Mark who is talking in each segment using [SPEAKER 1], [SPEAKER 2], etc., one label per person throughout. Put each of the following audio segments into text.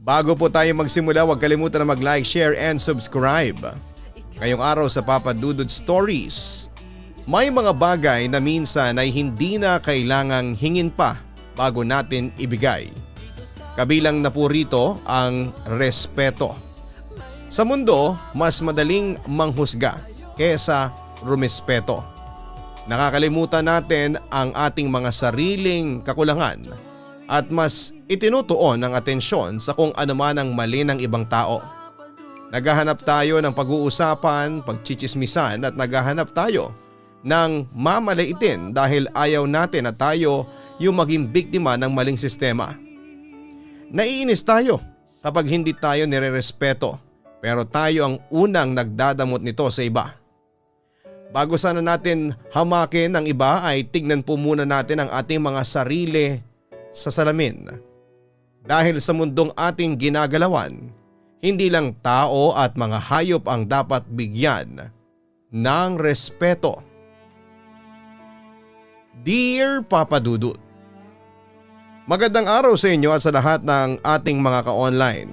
[SPEAKER 1] Bago po tayo magsimula, huwag kalimutan na mag-like, share and subscribe. Ngayong araw sa Papa Dudut Stories, may mga bagay na minsan ay hindi na kailangang hingin pa bago natin ibigay. Kabilang na po rito ang respeto. Sa mundo, mas madaling manghusga kesa rumespeto. Nakakalimutan natin ang ating mga sariling kakulangan at mas itinutuon ang atensyon sa kung ano man ang mali ng ibang tao. Naghahanap tayo ng pag-uusapan, pagchichismisan at naghahanap tayo ng mamalaitin dahil ayaw natin na tayo yung maging biktima ng maling sistema. Naiinis tayo kapag hindi tayo nirerespeto pero tayo ang unang nagdadamot nito sa iba. Bago sana natin hamakin ang iba ay tignan po muna natin ang ating mga sarili sa salamin. Dahil sa mundong ating ginagalawan, hindi lang tao at mga hayop ang dapat bigyan ng respeto. Dear Papa Dudut, magandang araw sa inyo at sa lahat ng ating mga ka-online.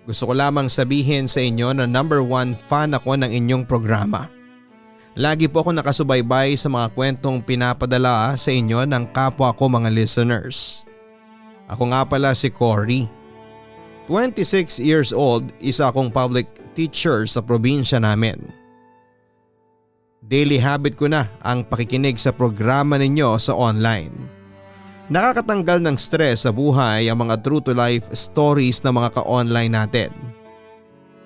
[SPEAKER 1] Gusto ko lamang sabihin sa inyo na number 1 fan ako ng inyong programa. Lagi po ako nakasubaybay sa mga kwentong pinapadala sa inyo ng kapwa ko mga listeners. Ako nga pala si Cory. 26 years old, isa akong public teacher sa probinsya namin. Daily habit ko na ang pakikinig sa programa ninyo sa online. Nakakatanggal ng stress sa buhay ang mga true to life stories ng mga ka-online natin.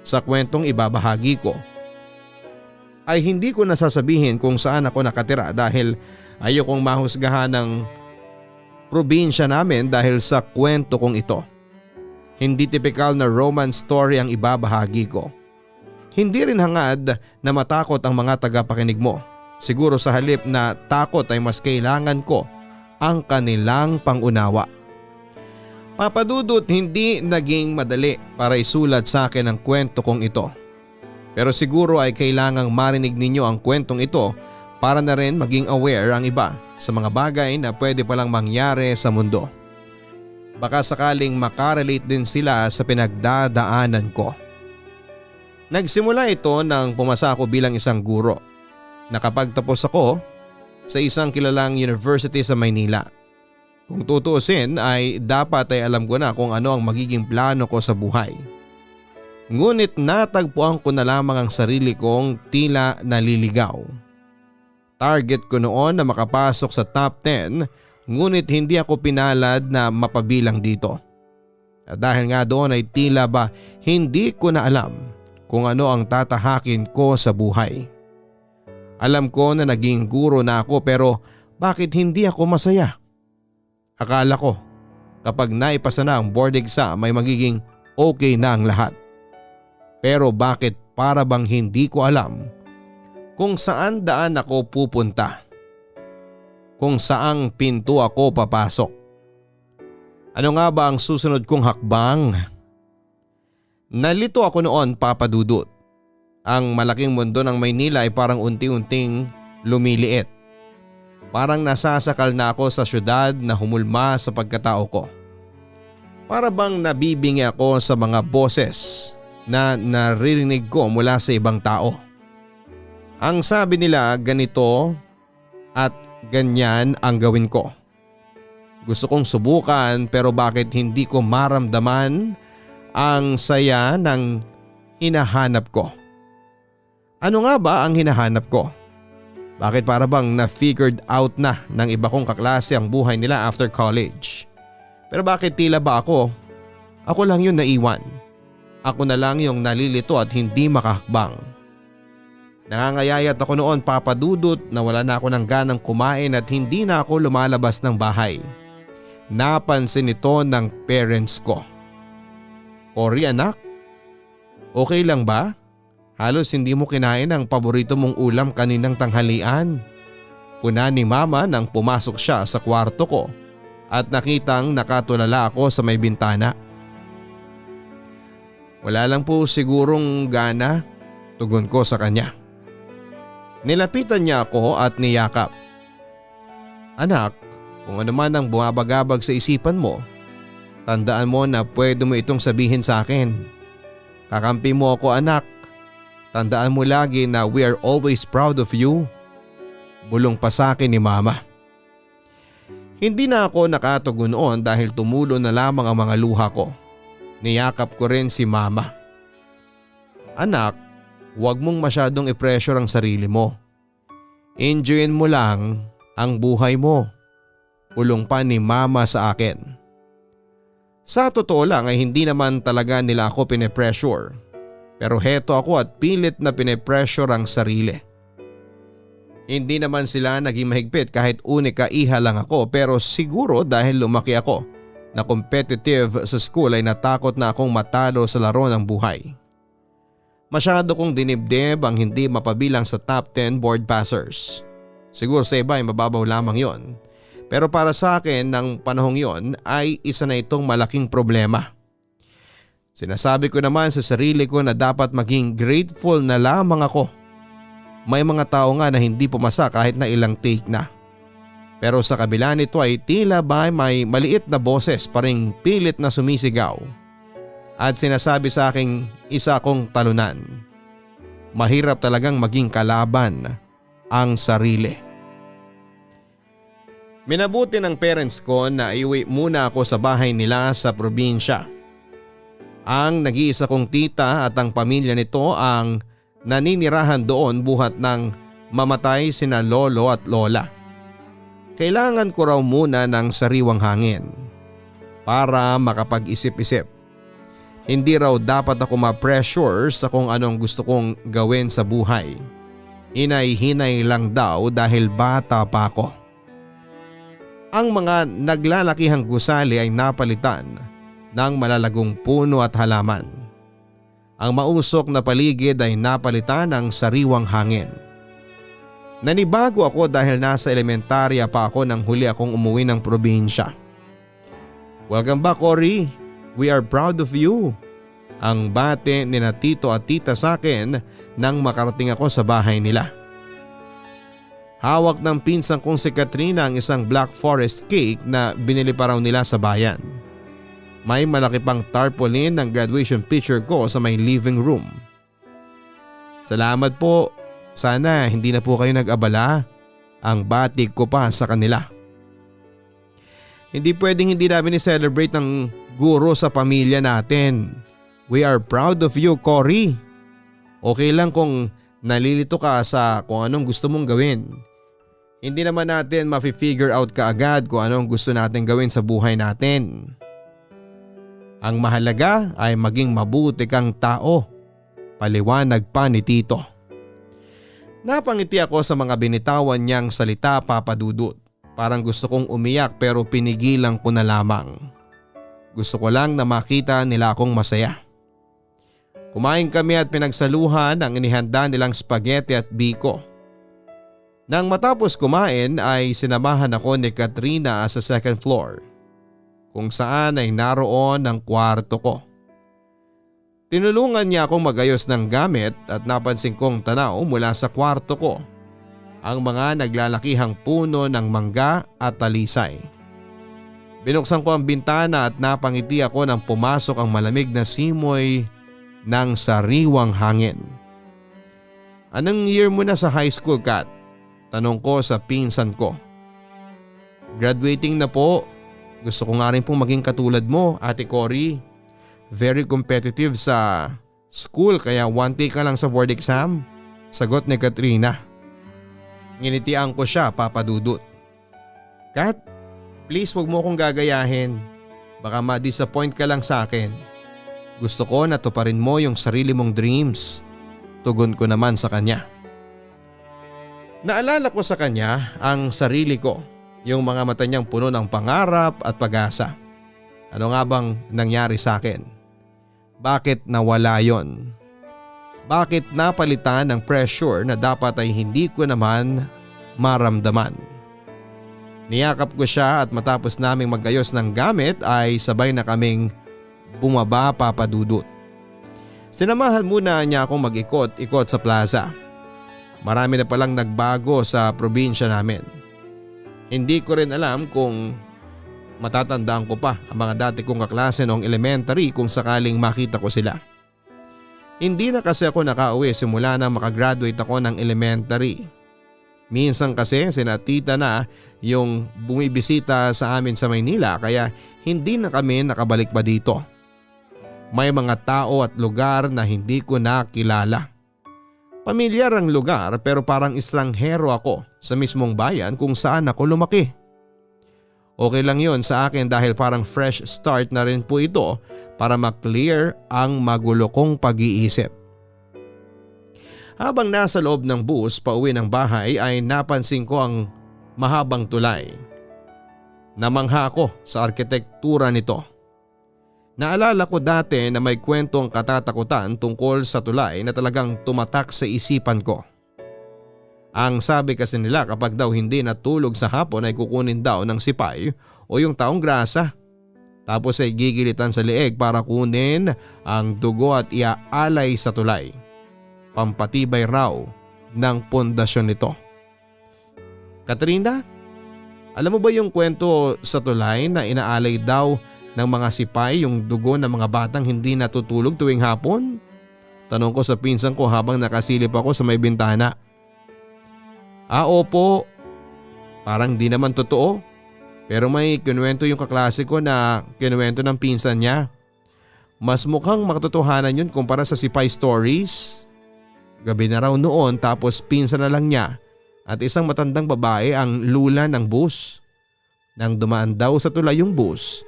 [SPEAKER 1] Sa kwentong ibabahagi ko, ay hindi ko nasasabihin kung saan ako nakatira dahil ayokong mahusgahan ng probinsya namin dahil sa kwento kong ito. Hindi tipikal na romance story ang ibabahagi ko. Hindi rin hangad na matakot ang mga tagapakinig mo. Siguro sa halip na takot ay mas kailangan ko ang kanilang pangunawa. Papa Dudut, hindi naging madali para isulat sa akin ang kwento kong ito. Pero siguro ay kailangang marinig ninyo ang kwentong ito para na rin maging aware ang iba sa mga bagay na pwede palang mangyari sa mundo. Baka sakaling makarelate din sila sa pinagdadaanan ko. Nagsimula ito nang pumasa ako bilang isang guro. Nakapagtapos ako sa isang kilalang university sa Maynila. Kung tutuusin ay dapat ay alam ko na kung ano ang magiging plano ko sa buhay. Ngunit natagpuan ko na lamang ang sarili kong tila naliligaw. Target ko noon na makapasok sa top 10 ngunit hindi ako pinalad na mapabilang dito. At dahil nga doon ay tila ba hindi ko na alam kung ano ang tatahakin ko sa buhay. Alam ko na naging guro na ako pero bakit hindi ako masaya? Akala ko kapag naipasa na ang board exam ay magiging okay na ang lahat. Pero bakit para bang hindi ko alam kung saan daan ako pupunta? Kung saang pinto ako papasok? Ano nga ba ang susunod kong hakbang? Nalito ako noon, Papa Dudut. Ang malaking mundo ng Maynila ay parang unti-unting lumiliit. Parang nasasakal na ako sa syudad na humulma sa pagkatao ko. Para bang nabibingi ako sa mga boses na naririnig ko mula sa ibang tao. Ang sabi nila ganito at ganyan ang gawin ko. Gusto kong subukan pero bakit hindi ko maramdaman ang saya ng hinahanap ko? Ano nga ba ang hinahanap ko? Bakit para bang na-figured out na ng iba kong kaklase ang buhay nila after college? Pero bakit tila ba ako lang yung naiwan? Ako na lang yung nalilito at hindi makahakbang. Nangangayayat ako noon, Papa Dudut, na wala na ako ng ganang kumain at hindi na ako lumalabas ng bahay. Napansin ito ng parents ko. Cory anak, okay lang ba? Halos hindi mo kinain ang paborito mong ulam kaninang tanghalian. Puna ni mama nang pumasok siya sa kwarto ko at nakitang nakatulala ako sa may bintana. Wala lang po sigurong gana, tugon ko sa kanya. Nilapitan niya ako at niyakap. Anak, kung ano man ang bumabagabag sa isipan mo, Tandaan mo na pwede mo itong sabihin sa akin. Kakampi mo ako anak. Tandaan mo lagi na we are always proud of you. Bulong pa sa akin ni mama. Hindi na ako nakatugon noon dahil tumulo na lamang ang mga luha ko. Niyakap ko rin si mama. Anak, huwag mong masyadong i-pressure ang sarili mo. Enjoyin mo lang ang buhay mo. Bulong pa ni mama sa akin. Sa totoo lang ay hindi naman talaga nila ako pinipressure. Pero heto ako at pilit na pinipressure ang sarili. Hindi naman sila naging mahigpit kahit unika iha lang ako, pero siguro dahil lumaki ako na competitive sa school ay natakot na akong matalo sa laro ng buhay. Masyado kong dinibdib ang hindi mapabilang sa top 10 board passers. Siguro sa iba ay mababaw lamang yon. Pero para sa akin ng panahong yon ay isa na itong malaking problema. Sinasabi ko naman sa sarili ko na dapat maging grateful na lamang ako. May mga tao nga na hindi pumasa kahit na ilang take na. Pero sa kabila nito ay tila ba may maliit na boses pa ring pilit na sumisigaw. At sinasabi sa aking isa kong talunan. Mahirap talagang maging kalaban ang sarili. Minabuti ng parents ko na iuwi muna ako sa bahay nila sa probinsya. Ang nag-iisa kong tita at ang pamilya nito ang naninirahan doon buhat ng mamatay sina lolo at lola. Kailangan ko raw muna ng sariwang hangin para makapag-isip-isip. Hindi raw dapat ako ma-pressure sa kung anong gusto kong gawin sa buhay. Hinay-hinay lang daw dahil bata pa ako. Ang mga naglalakihang gusali ay napalitan ng malalagong puno at halaman. Ang mausok na paligid ay napalitan ng sariwang hangin. Nanibago ako dahil nasa elementarya pa ako nang huli akong umuwi ng probinsya. Welcome back, Cory. We are proud of you. Ang bate ni na tito at tita sa akin nang makarating ako sa bahay nila. Hawak ng pinsang kong si Katrina ang isang Black Forest cake na binili pa raw nila sa bayan. May malaki pang tarpaulin ng graduation picture ko sa may living room. Salamat po. Sana hindi na po kayo nag-abala. Ang batik ko pa sa kanila. Hindi pwedeng hindi namin i-celebrate ng guro sa pamilya natin. We are proud of you, Cory. Okay lang kung nalilito ka sa kung anong gusto mong gawin. Hindi naman natin mafi-figure out kaagad kung anong gusto natin gawin sa buhay natin. Ang mahalaga ay maging mabuti kang tao. Paliwanag pa ni Tito. Napangiti ako sa mga binitawan niyang salita, Papa Dudut. Parang gusto kong umiyak pero pinigilan ko na lamang. Gusto ko lang na makita nila akong masaya. Kumain kami at pinagsaluhan ang inihanda nilang spaghetti at biko. Nang matapos kumain ay sinamahan ako ni Katrina sa second floor, kung saan ay naroon ang kwarto ko. Tinulungan niya akong magayos ng gamit at napansin kong tanaw mula sa kwarto ko ang mga naglalakihang puno ng mangga at talisay. Binuksan ko ang bintana at napangiti ako nang pumasok ang malamig na simoy ng sariwang hangin. Anong year mo na sa high school, Kat? Tanong ko sa pinsan ko. Graduating na po. Gusto ko nga rin pong maging katulad mo, Ate Cory. Very competitive sa school kaya one take ka lang sa board exam. Sagot ni Katrina. Nginitian ko siya, Papa Dudut. Kat, please wag mo akong gagayahin. Baka ma-disappoint ka lang sa akin. Gusto ko na tuparin mo yung sarili mong dreams. Tugon ko naman sa kanya. Naalala ko sa kanya ang sarili ko, yung mga mata niyang puno ng pangarap at pag-asa. Ano nga bang nangyari sa akin? Bakit nawala yon? Bakit napalitan ng pressure na dapat ay hindi ko naman maramdaman? Niyakap ko siya at matapos naming magayos ng gamit ay sabay na kaming bumaba, Papa Dudut. Sinamahan muna niya akong mag-ikot-ikot sa plaza. Marami na palang nagbago sa probinsya namin. Hindi ko rin alam kung Matatandaan ko pa ang mga dati kong kaklase noong elementary kung sakaling makita ko sila. Hindi na kasi ako nakauwi simula na makagraduate ako ng elementary. Minsan kasi sina tita na yung bumibisita sa amin sa Maynila kaya hindi na kami nakabalik pa dito. May mga tao at lugar na hindi ko nakilala. Pamilyar ang lugar pero parang estranghero ako sa mismong bayan kung saan ako lumaki. Okay lang yon sa akin dahil parang fresh start na rin po ito para ma-clear ang magulo kong pag-iisip. Habang nasa loob ng bus pauwi ng bahay ay napansin ko ang mahabang tulay. Namangha ako sa arkitektura nito. Naalala ko dati na may kwentong katatakutan tungkol sa tulay na talagang tumatak sa isipan ko. Ang sabi kasi nila kapag daw hindi natulog sa hapon ay kukunin daw ng sipay o yung taong grasa. Tapos ay gigilitan sa leeg para kunin ang dugo at iaalay sa tulay. Pampatibay raw ng pundasyon nito. Katrina, alam mo ba yung kwento sa tulay na inaalay daw ng mga sipay yung dugo ng mga batang hindi natutulog tuwing hapon? Tanong ko sa pinsan ko habang nakasilip ako sa may bintana. Opo. Parang di naman totoo. Pero may kinuwento yung kaklase ko na kinuwento ng pinsan niya. Mas mukhang makatotohanan yun kumpara sa sipay stories. Gabi na raw noon tapos pinsan na lang niya at isang matandang babae ang lula ng bus. Nang dumaan daw sa tulay yung bus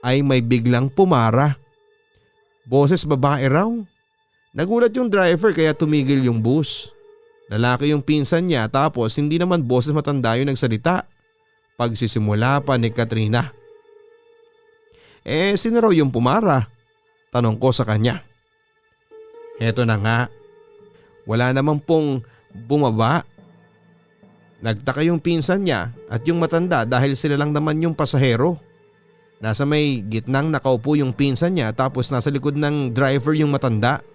[SPEAKER 1] ay may biglang pumara. Boses babae raw. Nagulat yung driver kaya tumigil yung bus. Lalaki yung pinsan niya tapos hindi naman boses matanda yung nagsalita. Pagsisimula pa ni Katrina. Sino raw yung pumara? Tanong ko sa kanya. Heto na nga. Wala naman pong bumaba. Nagtaka yung pinsan niya at yung matanda dahil sila lang naman yung pasahero. Nasa may gitnang nakaupo yung pinsan niya tapos nasa likod ng driver yung matanda.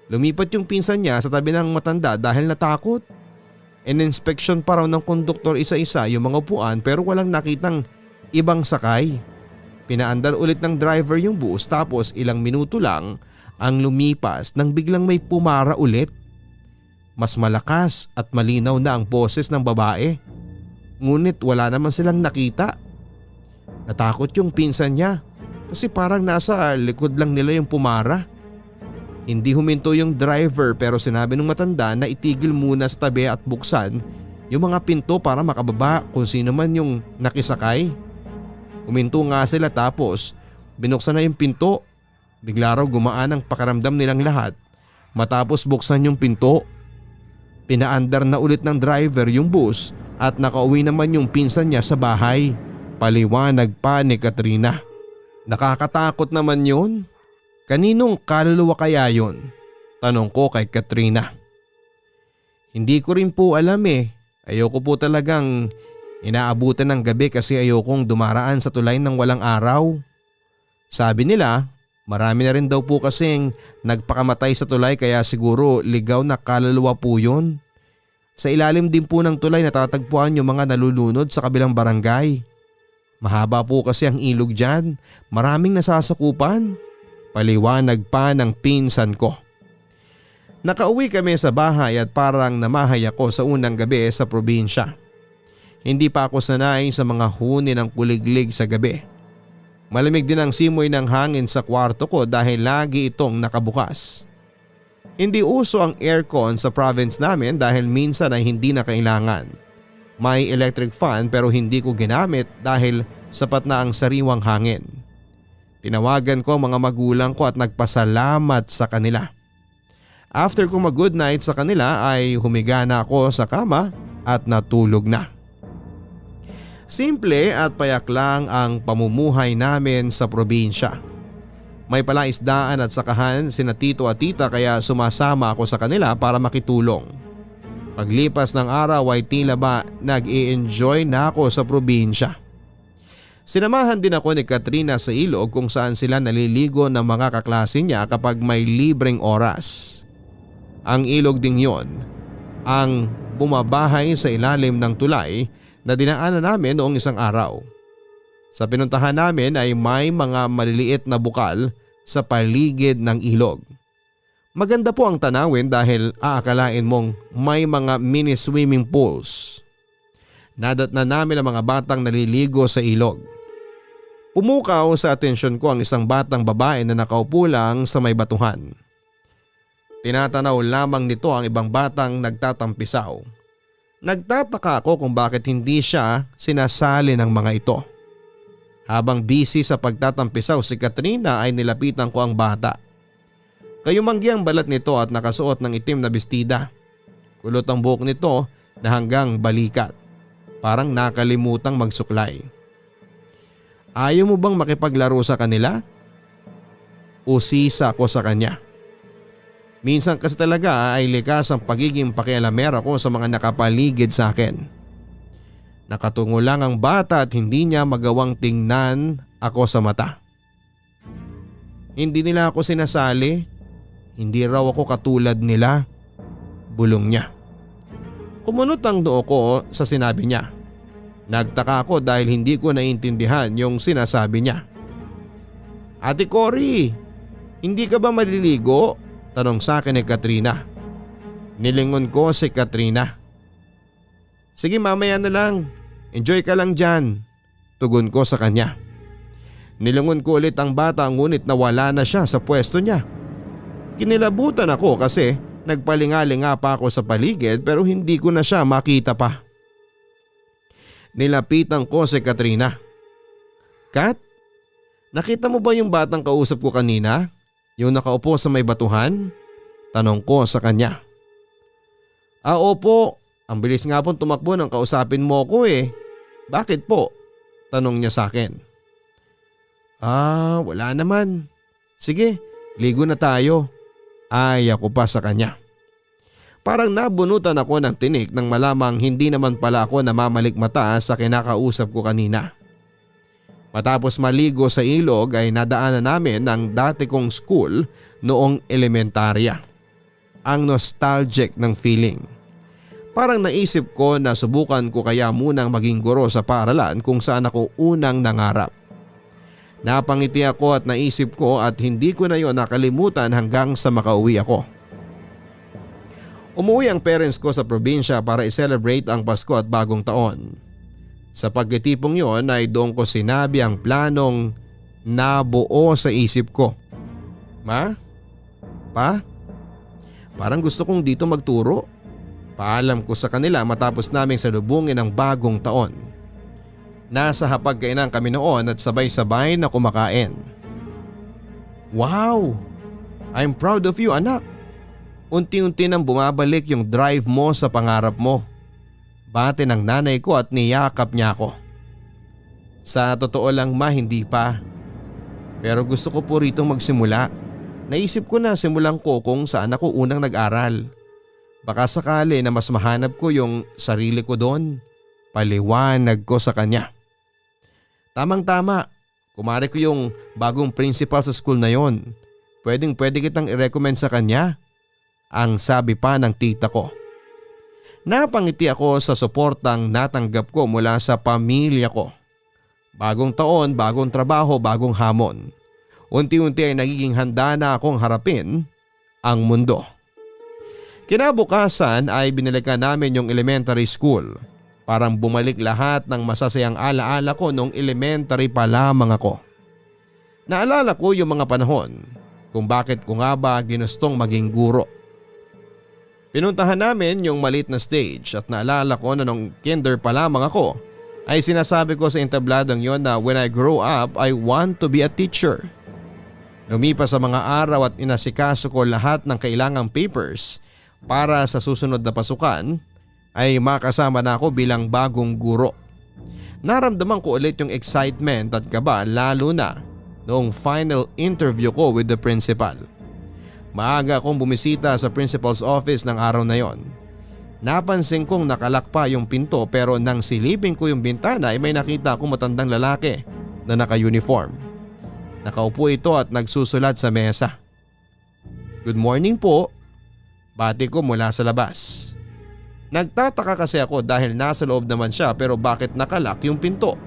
[SPEAKER 1] Lumipat yung pinsan niya sa tabi ng matanda dahil natakot. In-inspection pa raw ng konduktor isa-isa yung mga upuan pero walang nakitang ibang sakay. Pinaandar ulit ng driver yung bus tapos ilang minuto lang ang lumipas nang biglang may pumara ulit. Mas malakas at malinaw na ang boses ng babae. Ngunit wala naman silang nakita. Natakot yung pinsan niya kasi parang nasa likod lang nila yung pumara. Hindi huminto yung driver pero sinabi ng matanda na itigil muna sa tabi at buksan yung mga pinto para makababa kung sino man yung nakisakay. Huminto nga sila tapos binuksan na yung pinto. Bigla raw gumaan ang pakaramdam nilang lahat matapos buksan yung pinto. Pinaandar na ulit ng driver yung bus at nakauwi naman yung pinsan niya sa bahay. Paliwanag pa ni Katrina. Nakakatakot naman yun. Kaninong kaluluwa kaya yun? Tanong ko kay Katrina. Hindi ko rin po alam eh. Ayoko po talagang inaabutan ng gabi kasi ayokong dumaraan sa tulay ng walang araw. Sabi nila, marami na rin daw po kasing nagpakamatay sa tulay kaya siguro ligaw na kaluluwa po yun. Sa ilalim din po ng tulay natatagpuan yung mga nalulunod sa kabilang barangay. Mahaba po kasi ang ilog dyan. Maraming nasasakupan. Paliwanag pa ng pinsan ko. Nakauwi kami sa bahay at parang namahay ako sa unang gabi sa probinsya. Hindi pa ako sanay sa mga huni ng kuliglig sa gabi. Malamig din ang simoy ng hangin sa kwarto ko dahil lagi itong nakabukas. Hindi uso ang aircon sa province namin dahil minsan ay hindi na kailangan. May electric fan pero hindi ko ginamit dahil sapat na ang sariwang hangin. Tinawagan ko ang mga magulang ko at nagpasalamat sa kanila. After ko mag-good night sa kanila ay humiga na ako sa kama at natulog na. Simple at payak lang ang pamumuhay namin sa probinsya. May palaisdaan at sakahan sina tito at tita kaya sumasama ako sa kanila para makitulong. Paglipas ng araw ay tila ba nag-i-enjoy na ako sa probinsya. Sinamahan din ako ni Katrina sa ilog kung saan sila naliligo ng mga kaklase niya kapag may libreng oras. Ang ilog ding yon ang bumabahay sa ilalim ng tulay na dinaanan namin noong isang araw. Sa pinuntahan namin ay may mga maliliit na bukal sa paligid ng ilog. Maganda po ang tanawin dahil aakalain mong may mga mini swimming pools. Nadatnan namin ang mga batang naliligo sa ilog. Pumukaw sa atensyon ko ang isang batang babae na nakaupo lang sa may batuhan. Tinatanaw lamang nito ang ibang batang nagtatampisaw. Nagtataka ako kung bakit hindi siya sinasali ng mga ito. Habang busy sa pagtatampisaw si Katrina ay nilapitan ko ang bata. Kayumanggi ang balat nito at nakasuot ng itim na bestida. Kulot ang buhok nito na hanggang balikat. Parang nakalimutang magsuklay. Ayaw mo bang makipaglaro sa kanila? Usisa ko sa kanya. Minsan kasi talaga ay likas ang pagiging pakialamera ko sa mga nakapaligid sa akin. Nakatungo lang ang bata at hindi niya magawang tingnan ako sa mata. Hindi nila ako sinasali. Hindi raw ako katulad nila. Bulong niya. Kumunot ang noo ko sa sinabi niya. Nagtaka ako dahil hindi ko naiintindihan yung sinasabi niya. Ate Cory, hindi ka ba maliligo? Tanong sa akin ni Katrina. Nilingon ko si Katrina. Sige mamaya na lang. Enjoy ka lang dyan. Tugon ko sa kanya. Nilingon ko ulit ang bata ngunit nawala na siya sa pwesto niya. Kinilabutan ako kasi nagpalingalinga pa ako sa paligid pero hindi ko na siya makita pa. Nilapitan ko si Katrina. Kat, nakita mo ba yung batang kausap ko kanina? Yung nakaupo sa may batuhan? Tanong ko sa kanya. Opo. Ang bilis nga po tumakbo nang kausapin mo ko eh. Bakit po? Tanong niya sa akin. Wala naman. Sige, ligo na tayo. Ay ako pa sa kanya. Parang nabunutan ako ng tinik nang malamang hindi naman pala ako namamalikmata sa kinakausap ko kanina. Matapos maligo sa ilog ay nadaanan namin ang dati kong school noong elementarya. Ang nostalgic ng feeling. Parang naisip ko na subukan ko kaya munang maging guro sa paaralan kung saan ako unang nangarap. Napangiti ako at naisip ko at hindi ko na yon nakalimutan hanggang sa makauwi ako. Umuwi ang parents ko sa probinsya para i-celebrate ang Pasko at Bagong Taon. Sa pagkitipong yon ay doon ko sinabi ang planong nabuo sa isip ko. Ma? Pa? Parang gusto kong dito magturo. Paalam ko sa kanila matapos naming salubungin ang Bagong Taon. Nasa hapagkainan kami noon at sabay-sabay na kumakain. Wow! I'm proud of you anak. Unti-unti nang bumabalik yung drive mo sa pangarap mo. Bati ng nanay ko at niyakap niya ako. Sa totoo lang ma, hindi pa. Pero gusto ko po rito magsimula. Naisip ko na simulan ko kung saan ako unang nag-aral. Baka sakali na mas mahanap ko yung sarili ko doon. Paliwanag ko sa kanya. Tamang-tama, kumare ko yung bagong principal sa school na yon. Pwede kitang i-recommend sa kanya. Ang sabi pa ng tita ko. Napangiti ako sa suportang natanggap ko mula sa pamilya ko. Bagong taon, bagong trabaho, bagong hamon. Unti-unti ay nagiging handa na akong harapin ang mundo. Kinabukasan ay binalikan namin yung elementary school. Parang bumalik lahat ng masasayang alaala ko nung elementary pa lamang ako. Naalala ko yung mga panahon kung bakit ko nga ba ginustong maging guro. Pinuntahan namin yung maliit na stage at naalala ko na nung kinder pa lamang ako ay sinasabi ko sa entabladong yon na when I grow up I want to be a teacher. Lumipas sa mga araw at inasikaso ko lahat ng kailangang papers para sa susunod na pasukan ay makasama na ako bilang bagong guro. Naramdaman ko ulit yung excitement at kaba lalo na noong final interview ko with the principal. Maaga akong bumisita sa principal's office ng araw na yon. Napansin kong nakalak pa yung pinto pero nang silipin ko yung bintana ay may nakita akong matandang lalaki na naka-uniform. Nakaupo ito at nagsusulat sa mesa. Good morning po. Bati ko mula sa labas. Nagtataka kasi ako dahil nasa loob naman siya pero bakit nakalak yung pinto?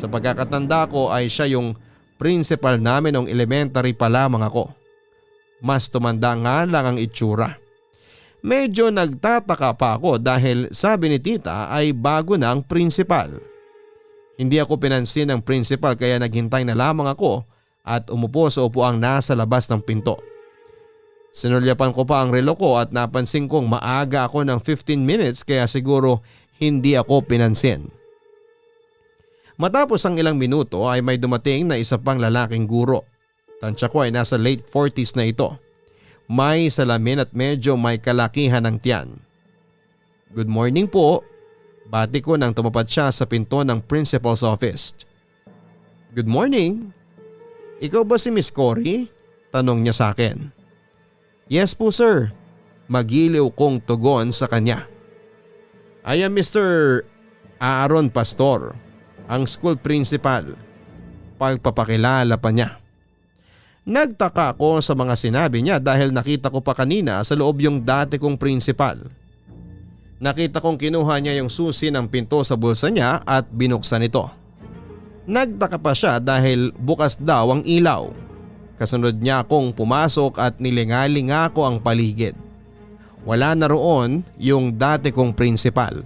[SPEAKER 1] Sa pagkakatanda ko ay siya yung principal namin nung elementary pa lamang ako. Mas tumanda nga lang ang itsura. Medyo nagtataka pa ako dahil sabi ni tita ay bago na ang principal. Hindi ako pinansin ng principal kaya naghintay na lamang ako at umupo sa upuang nasa labas ng pinto. Sinulyapan ko pa ang relo ko at napansin kong maaga ako ng 15 minutes kaya siguro hindi ako pinansin. Matapos ang ilang minuto ay may dumating na isa pang lalaking guro. Tansya ko ay nasa late 40s na ito. May salamin at medyo may kalakihan ng tiyan. "Good morning po." Bati ko nang tumapat siya sa pinto ng principal's office. "Good morning. Ikaw ba si Miss Cory?" Tanong niya sa akin. "Yes po sir." Magiliw kong tugon sa kanya. "I am Mr. Aaron Pastor, ang school principal." Pagpapakilala pa niya. Nagtaka ako sa mga sinabi niya dahil nakita ko pa kanina sa loob yung dati kong principal. Nakita kong kinuha niya yung susi ng pinto sa bulsa niya at binuksan ito. Nagtaka pa siya dahil bukas daw ang ilaw. Kasunod niya akong pumasok at nilingalinga ko ang paligid. Wala na roon yung dati kong principal.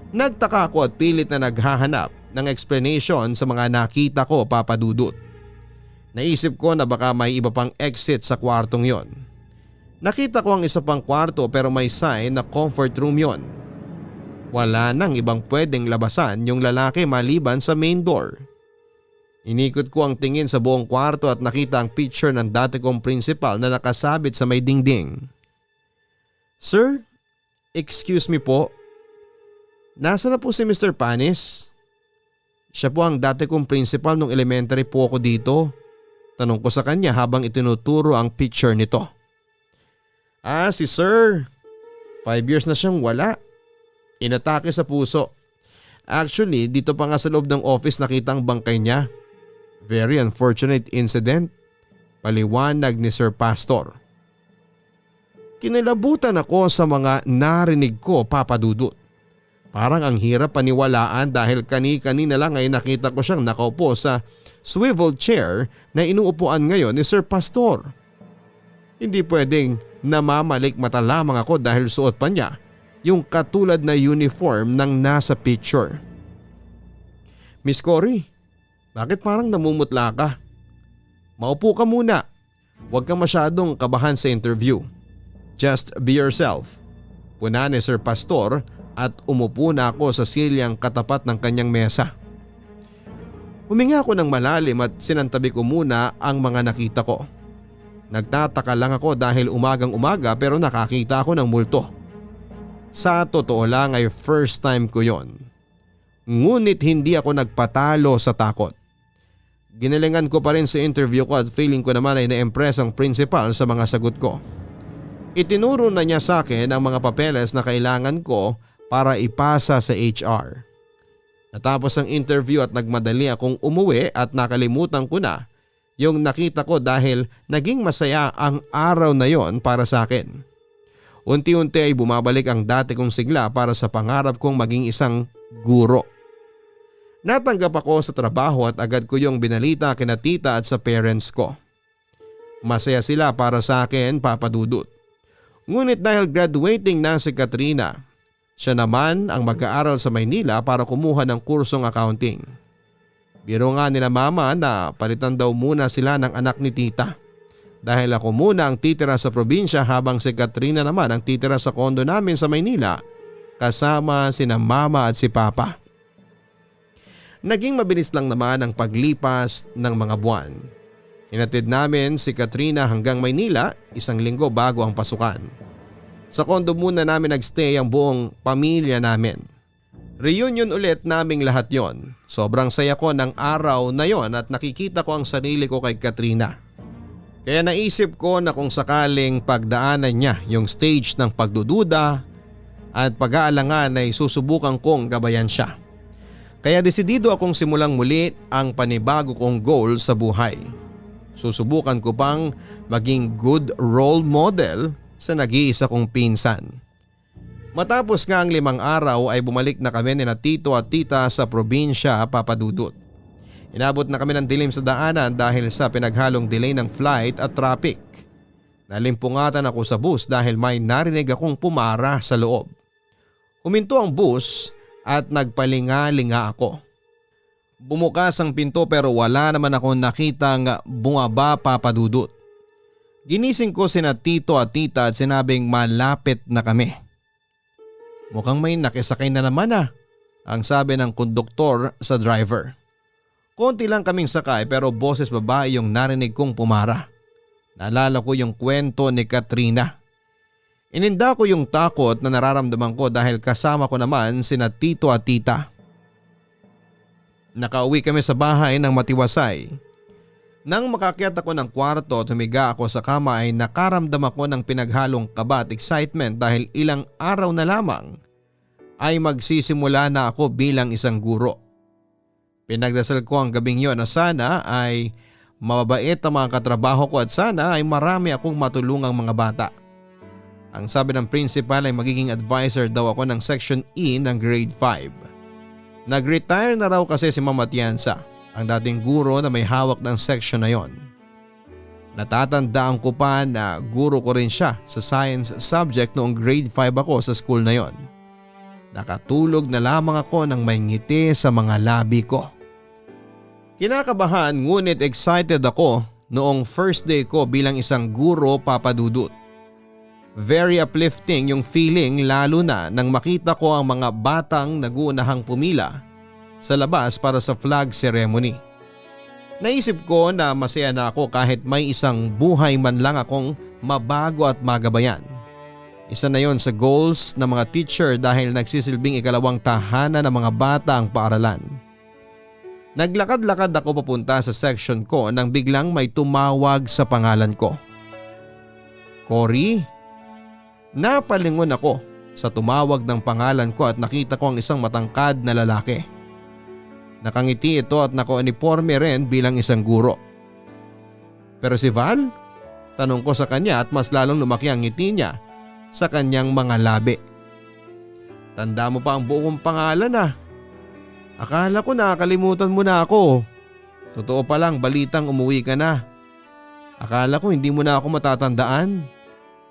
[SPEAKER 1] Nagtaka ako at pilit na naghahanap ng explanation sa mga nakita ko, Papa Dudut. Naisip ko na baka may iba pang exit sa kwartong yon. Nakita ko ang isa pang kwarto pero may sign na comfort room yon. Wala nang ibang pwedeng labasan yung lalaki maliban sa main door. Inikot ko ang tingin sa buong kwarto at nakita ang picture ng dati kong principal na nakasabit sa may dingding. "Sir, excuse me po. Nasaan na po si Mr. Panis?" "Siya po ang dati kong principal nung elementary po ako dito." Tanong ko sa kanya habang itinuturo ang picture nito. "Ah, si sir. 5 years na siyang wala. Inatake sa puso. Actually, dito pa nga sa loob ng office nakita ang bangkay niya. Very unfortunate incident." Paliwanag ni Sir Pastor. Kinilabutan ako sa mga narinig ko, Papa Dudut. Parang ang hirap paniwalaan dahil kani-kanina lang ay nakita ko siyang nakaupo sa swivel chair na inuupuan ngayon ni Sir Pastor. Hindi pwedeng namamalik mata lamang ako dahil suot pa niya yung katulad na uniform ng nasa picture. "Miss Cory, bakit parang namumutla ka? Maupo ka muna. Huwag kang masyadong kabahan sa interview. Just be yourself." Puna ni Sir Pastor at umupo na ako sa silyang katapat ng kanyang mesa. Huminga ako ng malalim at sinantabi ko muna ang mga nakita ko. Nagtataka lang ako dahil umagang umaga pero nakakita ako ng multo. Sa totoo lang ay first time ko yon. Ngunit hindi ako nagpatalo sa takot. Ginalingan ko pa rin sa interview ko at feeling ko naman ay na-impress ang principal sa mga sagot ko. Itinuro na niya sa akin ang mga papeles na kailangan ko para ipasa sa HR. Natapos ang interview at nagmadali akong umuwi at nakalimutan ko na yung nakita ko dahil naging masaya ang araw na yon para sa akin. Unti-unti ay bumabalik ang dati kong sigla para sa pangarap kong maging isang guro. Natanggap ako sa trabaho at agad ko yung binalita kina tita at sa parents ko. Masaya sila para sa akin, Papa Dudut. Ngunit dahil graduating na si Katrina, siya naman ang mag-aaral sa Maynila para kumuha ng kursong accounting. Biro nga nila mama na palitan daw muna sila ng anak ni tita. Dahil ako muna ang titira sa probinsya habang si Katrina naman ang titira sa kondo namin sa Maynila kasama sina mama at si papa. Naging mabilis lang naman ang paglipas ng mga buwan. Hinatid namin si Katrina hanggang Maynila 1 linggo bago ang pasukan. Sa kondo muna namin nagstay ang buong pamilya namin. Reunion ulit naming lahat yon. Sobrang saya ko ng araw na yon at nakikita ko ang sarili ko kay Katrina. Kaya naisip ko na kung sakaling pagdaanan niya yung stage ng pagdududa at pag-aalangan ay susubukan kong gabayan siya. Kaya desidido akong simulang muli ang panibago kong goal sa buhay. Susubukan ko pang maging good role model sa nag-iisa kong pinsan. Matapos nga ang 5 araw ay bumalik na kami ni na tito at tita sa probinsya, Papa Dudut. Inabot na kami ng dilim sa daanan dahil sa pinaghalong delay ng flight at traffic. Nalimpungatan ako sa bus dahil may narinig akong pumara sa loob. Huminto ang bus at nagpalinga-linga ako. Bumukas ang pinto pero wala naman akong nakitang bumaba, Papa Dudut. Ginising ko sina tito at tita at sinabing malapit na kami. Mukhang may nakisakay na naman ang sabi ng konduktor sa driver. Konti lang kaming sakay pero boses babae yung narinig kong pumara. Naalala ko yung kwento ni Katrina. Ininda ko yung takot na nararamdaman ko dahil kasama ko naman sina tito at tita. Nakauwi kami sa bahay ng matiwasay. Nang makakyat ako ng kwarto at humiga ako sa kama ay nakaramdam ako ng pinaghalong kaba at excitement dahil ilang araw na lamang ay magsisimula na ako bilang isang guro. Pinagdasal ko ang gabing yon na sana ay mababait ang mga katrabaho ko at sana ay marami akong matulungang mga bata. Ang sabi ng principal ay magiging advisor daw ako ng Section E ng grade 5. Nag-retire na raw kasi si Mama Tienza, ang dating guro na may hawak ng section na yon. Natatandaan ko pa na guro ko rin siya sa science subject noong grade 5 ako sa school na yon. Nakatulog na lamang ako ng may ngiti sa mga labi ko. Kinakabahan ngunit excited ako noong first day ko bilang isang guro, Papa Dudut. Very uplifting yung feeling lalo na nang makita ko ang mga batang nagunahang pumila sa labas para sa flag ceremony. Naisip ko na masaya na ako kahit may isang buhay man lang akong mabago at magabayan. Isa na yon sa goals ng mga teacher dahil nagsisilbing ikalawang tahanan ng mga bata ang paaralan. Naglakad-lakad ako papunta sa section ko nang biglang may tumawag sa pangalan ko. Cory? Napalingon ako sa tumawag ng pangalan ko at nakita ko ang isang matangkad na lalaki. Nakangiti ito at naka-uniforme rin bilang isang guro. Pero si Val? Tanong ko sa kanya at mas lalong lumaki ang ngiti niya sa kanyang mga labi. Tanda mo pa ang buong pangalan . Akala ko nakakalimutan mo na ako. Totoo pa lang balitang umuwi ka na. Akala ko hindi mo na ako matatandaan.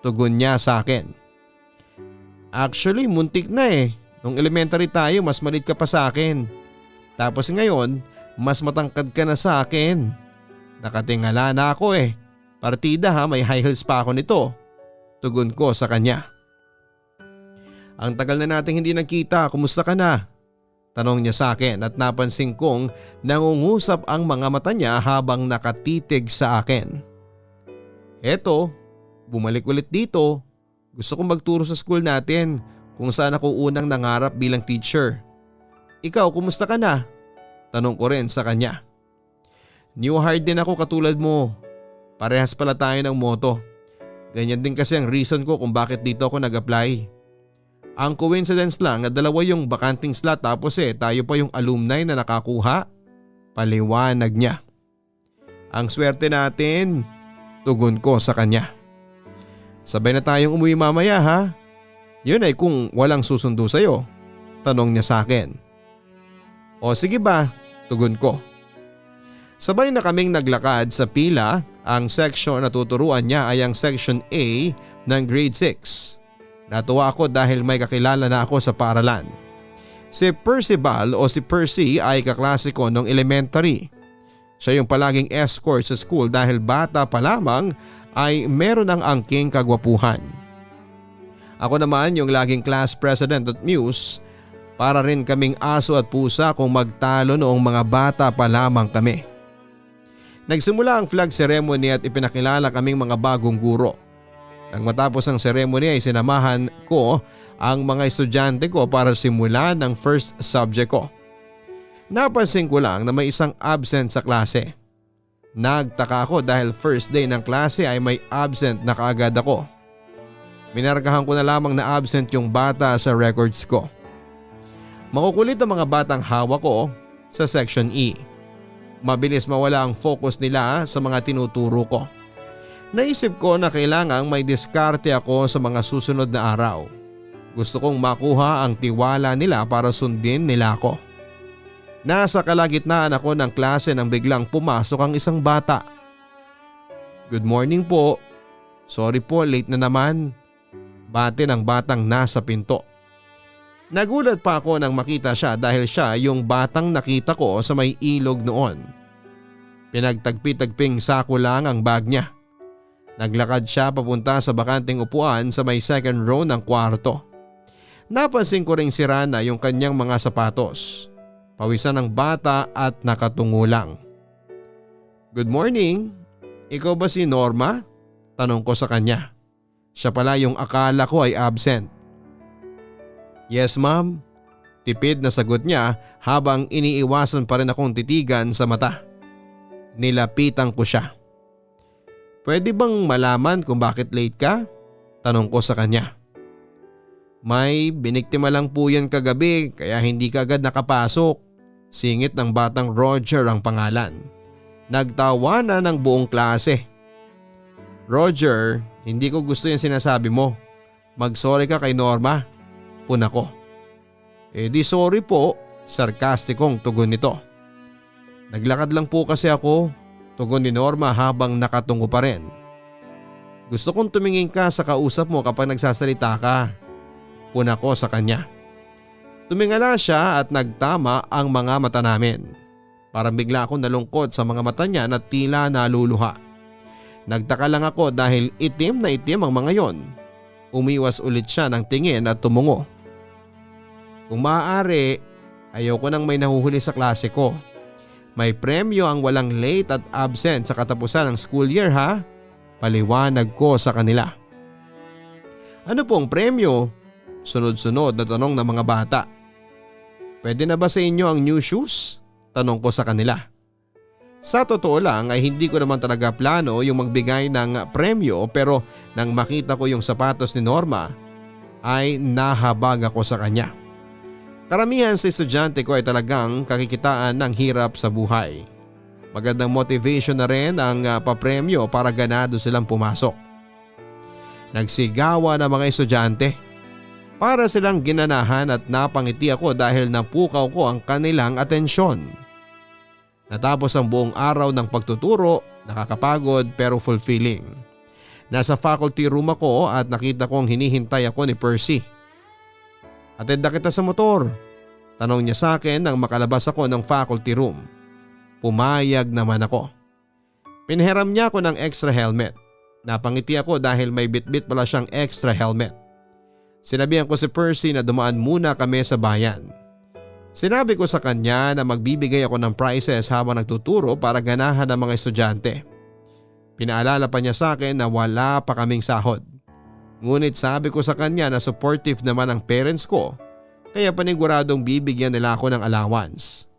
[SPEAKER 1] Tugon niya sa akin. Actually muntik na . Nung elementary tayo mas malit ka pa sa akin. Tapos ngayon mas matangkad ka na sa akin. Nakatingala na ako . Partida may high heels pa ako nito. Tugon ko sa kanya. Ang tagal na nating hindi nagkita, kumusta ka na? Tanong niya sa akin at napansin kong nangungusap ang mga mata niya habang nakatitig sa akin. Eto, bumalik ulit dito. Gusto kong magturo sa school natin kung saan ako unang nangarap bilang teacher. Ikaw, kumusta ka na? Tanong ko rin sa kanya. New hire din ako katulad mo. Parehas pala tayo ng motto. Ganyan din kasi ang reason ko kung bakit dito ako nag-apply. Ang coincidence lang na dalawa yung bakanting slot tapos tayo pa yung alumni na nakakuha. Paliwanag niya. Ang swerte natin, tugon ko sa kanya. Sabay na tayong umuwi mamaya ha? Yun ay kung walang susundo sa'yo. Tanong niya sa akin. O sige ba, tugon ko. Sabay na kaming naglakad sa pila. Ang section na tuturuan niya ay ang Section A ng grade 6. Natuwa ako dahil may kakilala na ako sa paaralan. Si Percival o si Percy ay kaklase ko nung elementary. Siya yung palaging escort sa school dahil bata pa lamang ay meron ang angking kagwapuhan. Ako naman yung laging class president at muse, para rin kaming aso at pusa kung magtalo noong mga bata pa lamang kami. Nagsimula ang flag ceremony at ipinakilala kaming mga bagong guro. Nang matapos ang ceremony ay sinamahan ko ang mga estudyante ko para simulan ang first subject ko. Napansin ko lang na may isang absent sa klase. Nagtaka ako dahil first day ng klase ay may absent na kaagad ako. Minarkahan ko na lamang na absent yung bata sa records ko. Makukulit ang mga batang hawak ko sa Section E. Mabilis mawala ang focus nila sa mga tinuturo ko. Naisip ko na kailangang may diskarte ako sa mga susunod na araw. Gusto kong makuha ang tiwala nila para sundin nila ako. Nasa kalagitnaan ako ng klase nang biglang pumasok ang isang bata. "Good morning po. Sorry po, late na naman." Bate ng batang nasa pinto. Nagulat pa ako nang makita siya dahil siya yung batang nakita ko sa may ilog noon. Pinagtagpi-tagping sako lang ang bag niya. Naglakad siya papunta sa bakanting upuan sa may second row ng kwarto. Napansin ko ring sira na yung kanyang mga sapatos. Pawisan ng bata at nakatungo lang. "Good morning. Ikaw ba si Norma?" Tanong ko sa kanya. Siya pala yung akala ko ay absent. "Yes ma'am." Tipid na sagot niya habang iniiwasan pa rin akong titigan sa mata. Nilapitan ko siya. "Pwede bang malaman kung bakit late ka?" Tanong ko sa kanya. "May biniktima lang po yan kagabi kaya hindi ka agad nakapasok." Singit ng batang Roger ang pangalan. Nagtawa na ng buong klase. "Roger, hindi ko gusto yung sinasabi mo. Mag-sorry ka kay Norma." Puna ko. "Eh di sorry po." Sarkastikong tugon nito. "Naglakad lang po kasi ako." Tugon ni Norma habang nakatungo pa rin. "Gusto kong tumingin ka sa kausap mo kapag nagsasalita ka." Puna ko sa kanya. Tumingala siya at nagtama ang mga mata namin. Parang bigla akong nalungkot sa mga mata niya na tila naluluha. Nagtaka lang ako dahil itim na itim ang mga yon. Umiwas ulit siya ng tingin at tumungo. "Kung maaari, ayoko nang may nahuhuli sa klase ko. May premyo ang walang late at absent sa katapusan ng school year ha?" Paliwanag ko sa kanila. "Ano pong premyo?" Sunod-sunod na tanong ng mga bata. "Pwede na ba sa inyo ang new shoes?" Tanong ko sa kanila. Sa totoo lang ay hindi ko naman talaga plano yung magbigay ng premyo pero nang makita ko yung sapatos ni Norma ay nahabag ako sa kanya. Karamihan sa estudyante ko ay talagang kakikitaan ng hirap sa buhay. Magandang motivation na rin ang papremyo para ganado silang pumasok. Nagsigawa ng mga estudyante. Para silang ginanahan at napangiti ako dahil napukaw ko ang kanilang atensyon. Natapos ang buong araw ng pagtuturo, nakakapagod pero fulfilling. Nasa faculty room ako at nakita kong hinihintay ako ni Percy. "Atid na kita sa motor?" Tanong niya sa akin nang makalabas ako ng faculty room. Pumayag naman ako. Pinhiram niya ako ng extra helmet. Napangiti ako dahil may bitbit pala siyang extra helmet. Sinabihan ko si Percy na dumaan muna kami sa bayan. Sinabi ko sa kanya na magbibigay ako ng prizes habang nagtuturo para ganahan ng mga estudyante. Pinaalala pa niya sa akin na wala pa kaming sahod. Ngunit sabi ko sa kanya na supportive naman ang parents ko kaya paniguradong bibigyan nila ako ng allowance.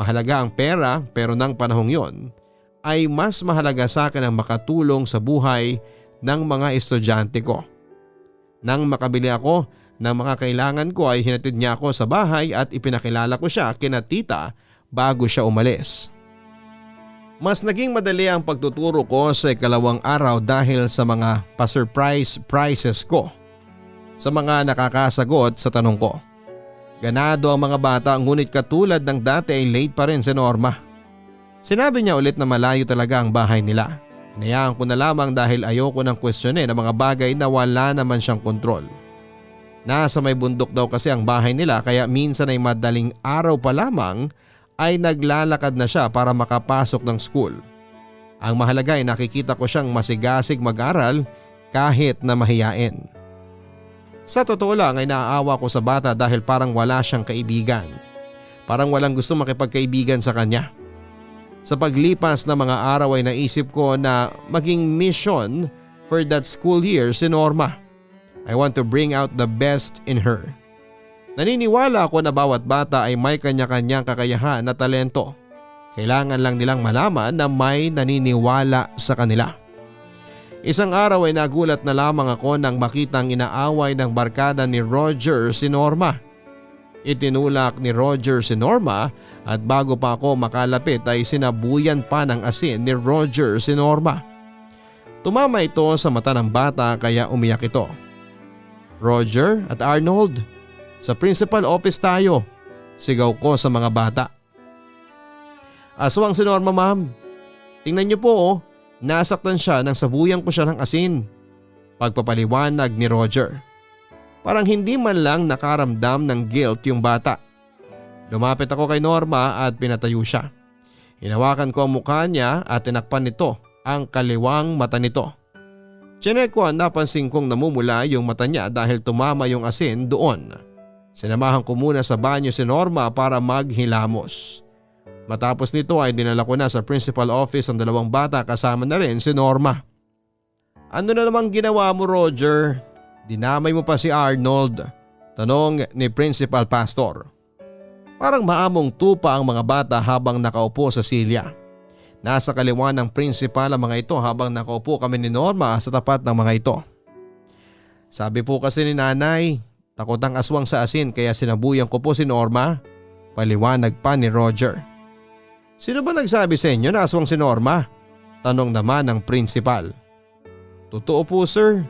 [SPEAKER 1] Mahalaga ang pera pero ng panahong yon ay mas mahalaga sa akin ang makatulong sa buhay ng mga estudyante ko. Nang makabili ako ng mga kailangan ko ay hinatid niya ako sa bahay at ipinakilala ko siya kina tita bago siya umalis. Mas naging madali ang pagtuturo ko sa ikalawang araw dahil sa mga pa-surprise prizes ko. Sa mga nakakasagot sa tanong ko. Ganado ang mga bata ngunit katulad ng dati ay late pa rin si Norma. Sinabi niya ulit na malayo talaga ang bahay nila. Hinayaan ko na lamang dahil ayoko nang questionin ang mga bagay na wala naman siyang kontrol. Nasa may bundok daw kasi ang bahay nila kaya minsan ay madaling araw pa lamang ay naglalakad na siya para makapasok ng school. Ang mahalaga ay nakikita ko siyang masigasig mag-aral kahit na mahiyain. Sa totoo lang ay naaawa ko sa bata dahil parang wala siyang kaibigan. Parang walang gusto makipagkaibigan sa kanya. Sa paglipas ng mga araw ay naisip ko na maging mission for that school year si Norma. I want to bring out the best in her. Naniniwala ako na bawat bata ay may kanya-kanyang kakayahan na talento. Kailangan lang nilang malaman na may naniniwala sa kanila. Isang araw ay nagulat na lamang ako nang makitang inaaway ng barkada ni Roger si Norma. Itinulak ni Roger si Norma at bago pa ako makalapit ay sinabuyan pa ng asin ni Roger si Norma. Tumama ito sa mata ng bata kaya umiyak ito. Roger at Arnold, sa principal office tayo, sigaw ko sa mga bata. Aswang si Norma ma'am. Tingnan niyo po oh, nasaktan siya nang sabuyan ko siya ng asin. Pagpapaliwanag ni Roger. Parang hindi man lang nakaramdam ng guilt yung bata. Lumapit ako kay Norma at pinatayo siya. Hinawakan ko ang mukha niya at tinakpan nito ang kaliwang mata nito. Chinek ko at napansin kong namumula yung mata niya dahil tumama yung asin doon. Sinamahan ko muna sa banyo si Norma para maghilamos. Matapos nito ay dinala ko na sa principal office ang dalawang bata kasama na rin si Norma. Ano na namang ginawa mo Roger? Dinamay mo pa si Arnold? Tanong ni Principal Pastor. Parang maamong tupa ang mga bata habang nakaupo sa silya. Nasa kaliwa ng principal ang mga ito habang nakaupo kami ni Norma sa tapat ng mga ito. Sabi po kasi ni nanay, takot ang aswang sa asin kaya sinabuyan ko po si Norma. Paliwanag pa ni Roger. Sino ba nagsabi sa inyo na aswang si Norma? Tanong naman ng principal. Totoo po sir.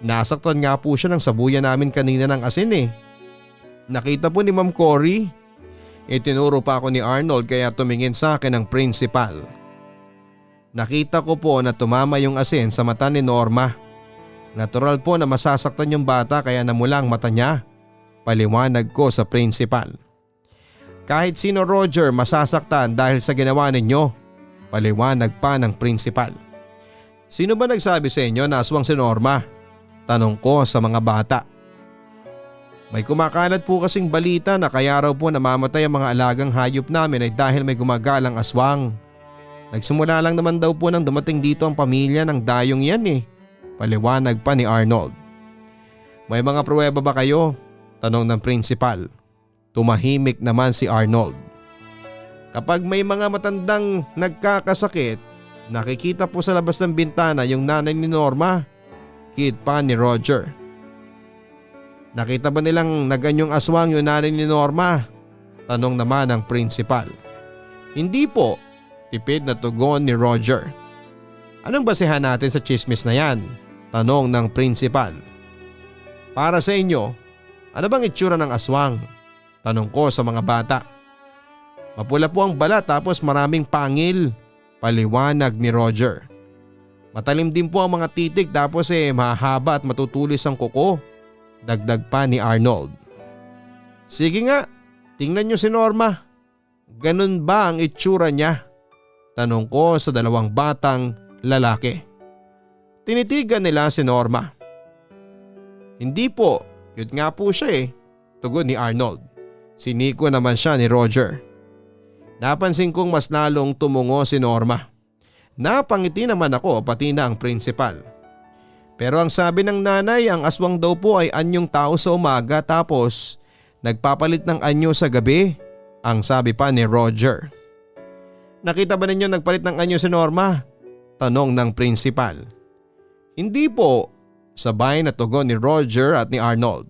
[SPEAKER 1] Nasaktan nga po siya ng sabuyan namin kanina ng asin eh. Nakita po ni Ma'am Cory. Itinuro pa ako ni Arnold kaya tumingin sa akin ang principal. Nakita ko po na tumama yung asin sa mata ni Norma. Natural po na masasaktan yung bata kaya namula ang mata niya. Paliwanag ko sa principal. Kahit sino Roger masasaktan dahil sa ginawa ninyo. Paliwanag pa ng principal. Sino ba nagsabi sa inyo na aswang si Norma? Tanong ko sa mga bata. May kumakalat po kasing balita na kaya raw po namamatay ang mga alagang hayop namin ay dahil may gumagalang aswang. Nagsimula lang naman daw po nang dumating dito ang pamilya ng dayong yan eh. Paliwanag pa ni Arnold. May mga pruweba ba kayo? Tanong ng principal. Tumahimik naman si Arnold. Kapag may mga matandang nagkakasakit, nakikita po sa labas ng bintana yung nanay ni Norma. Kid pa ni Roger. Nakita ba nilang naganyong aswang yung nanay ni Norma? Tanong naman ng principal. Hindi po, tipid na tugon ni Roger. Anong basehan natin sa chismis na yan? Tanong ng principal. Para sa inyo, ano bang itsura ng aswang? Tanong ko sa mga bata. Mapula po ang balat tapos maraming pangil. Paliwanag ni Roger. Matalim din po ang mga titik tapos mahaba at matutulis ang kuko. Dagdag pa ni Arnold. Sige nga, tingnan nyo si Norma. Ganun ba ang itsura niya? Tanong ko sa dalawang batang lalaki. Tinitigan nila si Norma. Hindi po, cute nga po siya eh. Tugon ni Arnold. Siniko naman siya ni Roger. Napansin kong mas lalong tumungo si Norma. Napangiti naman ako pati na ang principal. Pero ang sabi ng nanay, ang aswang daw po ay anyong tao sa umaga tapos nagpapalit ng anyo sa gabi, ang sabi pa ni Roger. Nakita ba ninyo nagpalit ng anyo si Norma? Tanong ng principal. Hindi po, sabay na tugon ni Roger at ni Arnold.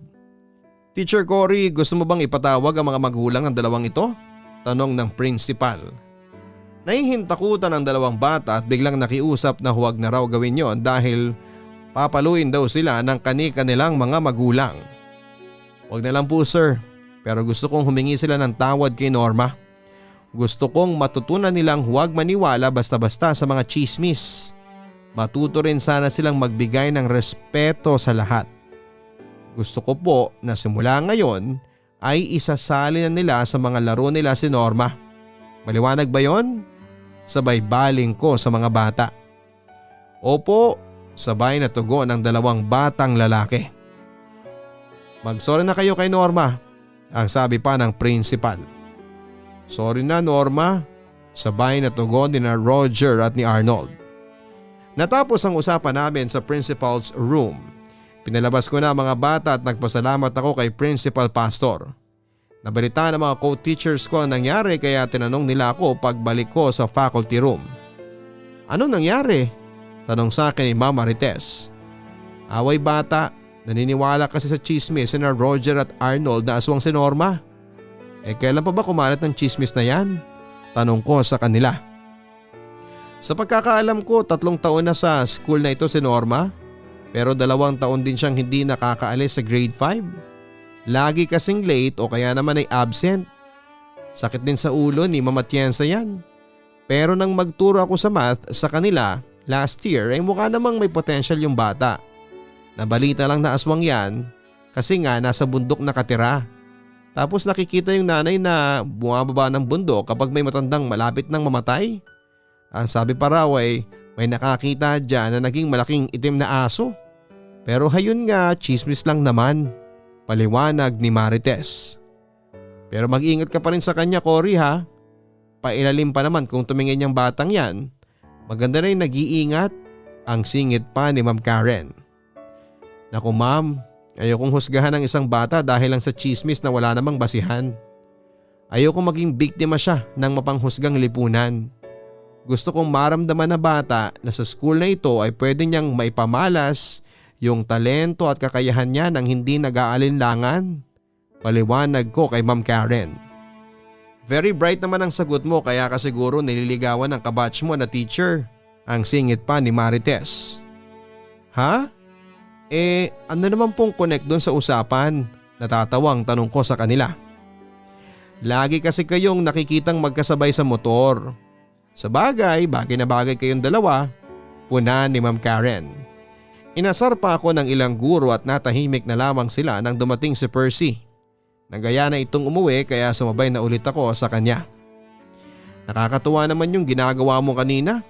[SPEAKER 1] Teacher Cory, gusto mo bang ipatawag ang mga magulang ng dalawang ito? Tanong ng principal. Nahihintakutan ang dalawang bata at biglang nakiusap na huwag na raw gawin yon dahil papaluin daw sila ng kani-kanilang mga magulang. Huwag na lang po sir, pero gusto kong humingi sila ng tawad kay Norma. Gusto kong matutunan nilang huwag maniwala basta-basta sa mga chismis. Matuto rin sana silang magbigay ng respeto sa lahat. Gusto ko po na simula ngayon ay isasali na nila sa mga laro nila si Norma. Maliwanag ba yon? Sabay baling ko sa mga bata. Opo, sabay na tugon ng dalawang batang lalaki. Magsorry na kayo kay Norma, ang sabi pa ng principal. Sorry na Norma, sabay na tugon ni Roger at ni Arnold. Natapos ang usapan namin sa principal's room. Pinalabas ko na ang mga bata at nagpasalamat ako kay Principal Pastor. Nabalita ng mga co-teachers ko ang nangyari kaya tinanong nila ako pagbalik ko sa faculty room. Ano nangyari? Tanong sa akin ni Ma'am Marites. Away bata, naniniwala kasi sa chismis na Roger at Arnold na aswang si Norma. Kailan pa ba kumalat ng chismis na yan? Tanong ko sa kanila. Sa pagkakaalam ko 3 taon na sa school na ito si Norma. Pero 2 taon din siyang hindi nakakaalis sa grade 5. Lagi kasing late o kaya naman ay absent. Sakit din sa ulo ni Mama Tienza yan. Pero nang magturo ako sa math sa kanila last year ay mukha namang may potential yung bata. Nabalita lang na aswang yan kasi nga nasa bundok nakatira. Tapos nakikita yung nanay na bumababa ng bundok kapag may matandang malapit nang mamatay. Ang sabi pa raw ay may nakakita dyan na naging malaking itim na aso. Pero hayun nga, chismis lang naman. Paliwanag ni Marites. Pero mag-ingat ka pa rin sa kanya, Cory, ha? Pailalim pa naman kung tumingin yung batang yan. Maganda na yung nag-iingat. Ang singit pa ni Ma'am Karen. Naku ma'am, ayokong husgahan ng isang bata dahil lang sa chismis na wala namang basihan. Ayokong maging biktima siya ng mapanghusgang lipunan. Gusto kong maramdaman na bata na sa school na ito ay pwede niyang maipamalas yung talento at kakayahan niya nang hindi nag-aalinlangan. Paliwanag ko kay Ma'am Karen. Very bright naman ang sagot mo kaya ka siguro nililigawan ng kabatch mo na teacher. Ang singit pa ni Marites. Ha? Ano naman pong connect doon sa usapan? Natatawang tanong ko sa kanila. Lagi kasi kayong nakikitang magkasabay sa motor. Sa bagay na bagay kayong dalawa, puna ni Ma'am Karen. Inasar pa ako ng ilang guro at natahimik na lamang sila nang dumating si Percy. Nagaya na itong umuwi kaya sumabay na ulit ako sa kanya. Nakakatuwa naman yung ginagawa mo kanina.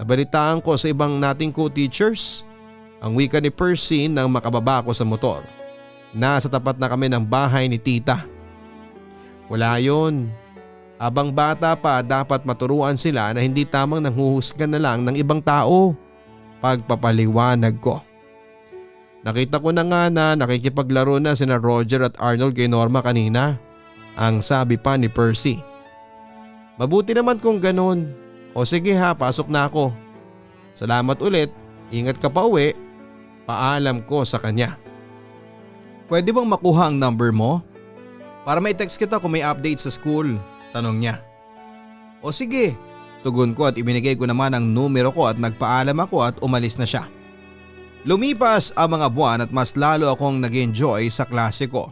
[SPEAKER 1] Nabalitaan ko sa ibang nating co-teachers ang wika ni Percy nang makababa ako sa motor. Nasa tapat na kami ng bahay ni tita. Wala yun. Habang bata pa dapat maturuan sila na hindi tamang nanghuhusgan na lang ng ibang tao. Pagpapaliwanag ko. Nakita ko na nga na nakikipaglaro na sina Roger at Arnold kay Norma kanina. Ang sabi pa ni Percy. Mabuti naman kung ganun. O sige ha, pasok na ako. Salamat ulit. Ingat ka pa uwi. Paalam ko sa kanya. Pwede bang makuha ang number mo? Para may text kita kung may update sa school. Tanong niya. O sige. Tugon ko at ibinigay ko naman ang numero ko at nagpaalam ako at umalis na siya. Lumipas ang mga buwan at mas lalo akong nag-enjoy sa klase ko.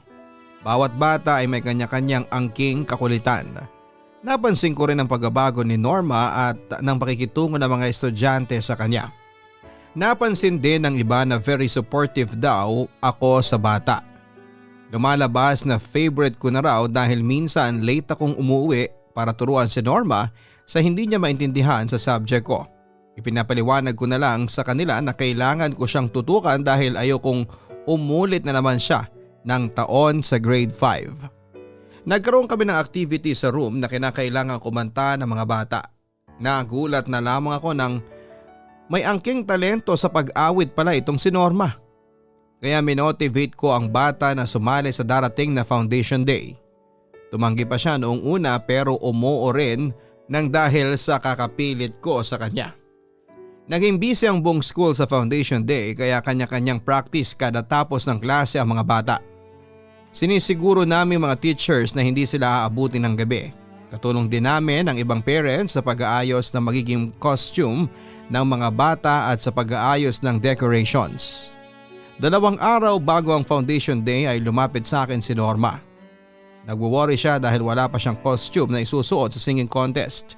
[SPEAKER 1] Bawat bata ay may kanya-kanyang angking kakulitan. Napansin ko rin ang pagbabago ni Norma at ng pakikitungo ng mga estudyante sa kanya. Napansin din ng iba na very supportive daw ako sa bata. Lumalabas na favorite ko na raw dahil minsan late akong umuwi para turuan si Norma sa hindi niya maintindihan sa subject ko. Ipinapaliwanag ko na lang sa kanila na kailangan ko siyang tutukan dahil ayokong umulit na naman siya ng taon sa grade 5. Nagkaroon kami ng activity sa room na kinakailangan kumanta ng mga bata. Nagulat na lamang ako ng may angking talento sa pag-awit pala itong si Norma. Kaya minotivate ko ang bata na sumali sa darating na Foundation Day. Tumanggi pa siya noong una pero umuo rin nang dahil sa kakapilit ko sa kanya. Naging busy ang buong school sa Foundation Day kaya kanya-kanyang practice kada tapos ng klase ang mga bata. Sinisiguro namin mga teachers na hindi sila aabutin ng gabi. Katulong din namin ang ibang parents sa pag-aayos ng magiging costume ng mga bata at sa pag-aayos ng decorations. 2 araw bago ang Foundation Day ay lumapit sa akin si Norma. Nagwo-worry siya dahil wala pa siyang costume na isusuot sa singing contest.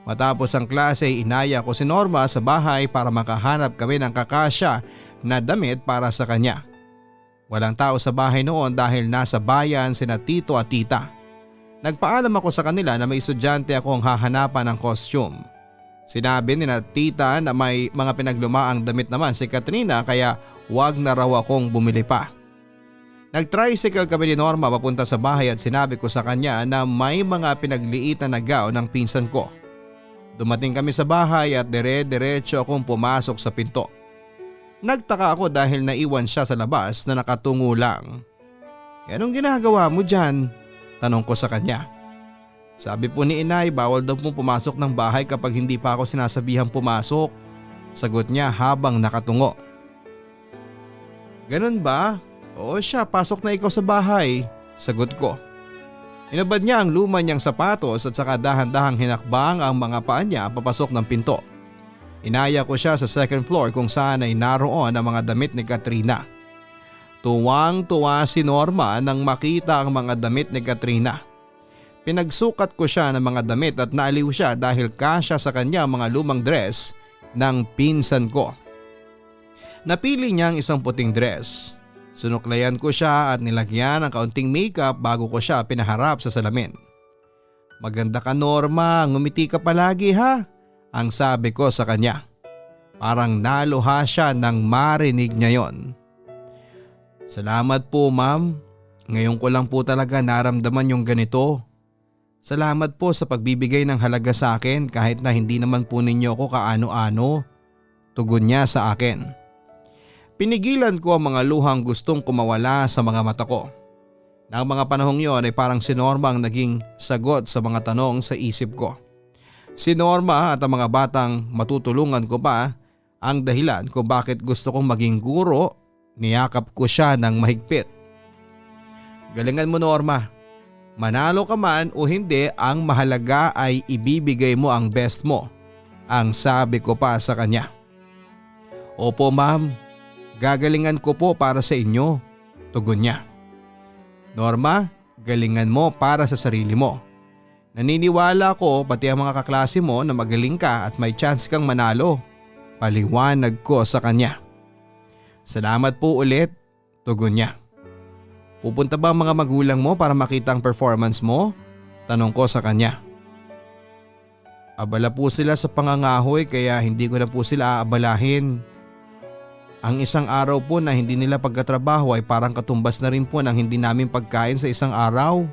[SPEAKER 1] Matapos ang klase inaya ko si Norma sa bahay para makahanap kami ng kakasya na damit para sa kanya. Walang tao sa bahay noon dahil nasa bayan sina tito at tita. Nagpaalam ako sa kanila na may estudyante akong hahanapan ng costume. Sinabi ni na tita na may mga pinaglumaang damit naman si Katrina kaya wag na raw akong bumili pa. Nag-tricycle kami ni Norma papunta sa bahay at sinabi ko sa kanya na may mga pinagliitan na gown ng pinsan ko. Dumating kami sa bahay at dire-diretso akong pumasok sa pinto. Nagtaka ako dahil naiwan siya sa labas na nakatungo lang. Anong ginagawa mo dyan? Tanong ko sa kanya. Sabi po ni inay bawal daw pong pumasok ng bahay kapag hindi pa ako sinasabihang pumasok. Sagot niya habang nakatungo. Ganun ba? Oo siya, pasok na ikaw sa bahay. Sagot ko. Inabad niya ang luma niyang sapatos at saka dahan-dahang hinakbang ang mga paa niya papasok ng pinto. Inaya ko siya sa second floor kung saan ay naroon ang mga damit ni Katrina. Tuwang-tuwa si Norma nang makita ang mga damit ni Katrina. Pinagsukat ko siya ng mga damit at naaliw siya dahil kasya sa kanya mga lumang dress ng pinsan ko. Napili niya ang isang puting dress. Sinuklayan ko siya at nilagyan ng kaunting makeup bago ko siya pinaharap sa salamin. "Maganda ka Norma, ngumiti ka palagi ha," ang sabi ko sa kanya. Parang naluha siya nang marinig niya yon. "Salamat po ma'am, ngayon ko lang po talaga naramdaman yung ganito. Salamat po sa pagbibigay ng halaga sa akin kahit na hindi naman po ninyo ako kaano-ano," tugon niya sa akin. Pinigilan ko ang mga luhang gustong kumawala sa mga mata ko. Nang mga panahong yon ay parang si Norma ang naging sagot sa mga tanong sa isip ko. Si Norma at ang mga batang matutulungan ko pa ang dahilan kung bakit gusto kong maging guro. Niyakap ko siya ng mahigpit. "Galingan mo Norma. Manalo ka man o hindi, ang mahalaga ay ibibigay mo ang best mo," ang sabi ko pa sa kanya. "Opo ma'am, gagalingan ko po para sa inyo," tugon niya. "Norma, galingan mo para sa sarili mo. Naniniwala ko pati ang mga kaklase mo na magaling ka at may chance kang manalo," paliwanag ko sa kanya. "Salamat po ulit," tugon niya. "Pupunta ba ang mga magulang mo para makita ang performance mo?" tanong ko sa kanya. "Abala po sila sa pangangahoy kaya hindi ko na po sila aabalahin. Ang isang araw po na hindi nila pagkatrabaho ay parang katumbas na rin po ng hindi namin pagkain sa isang araw.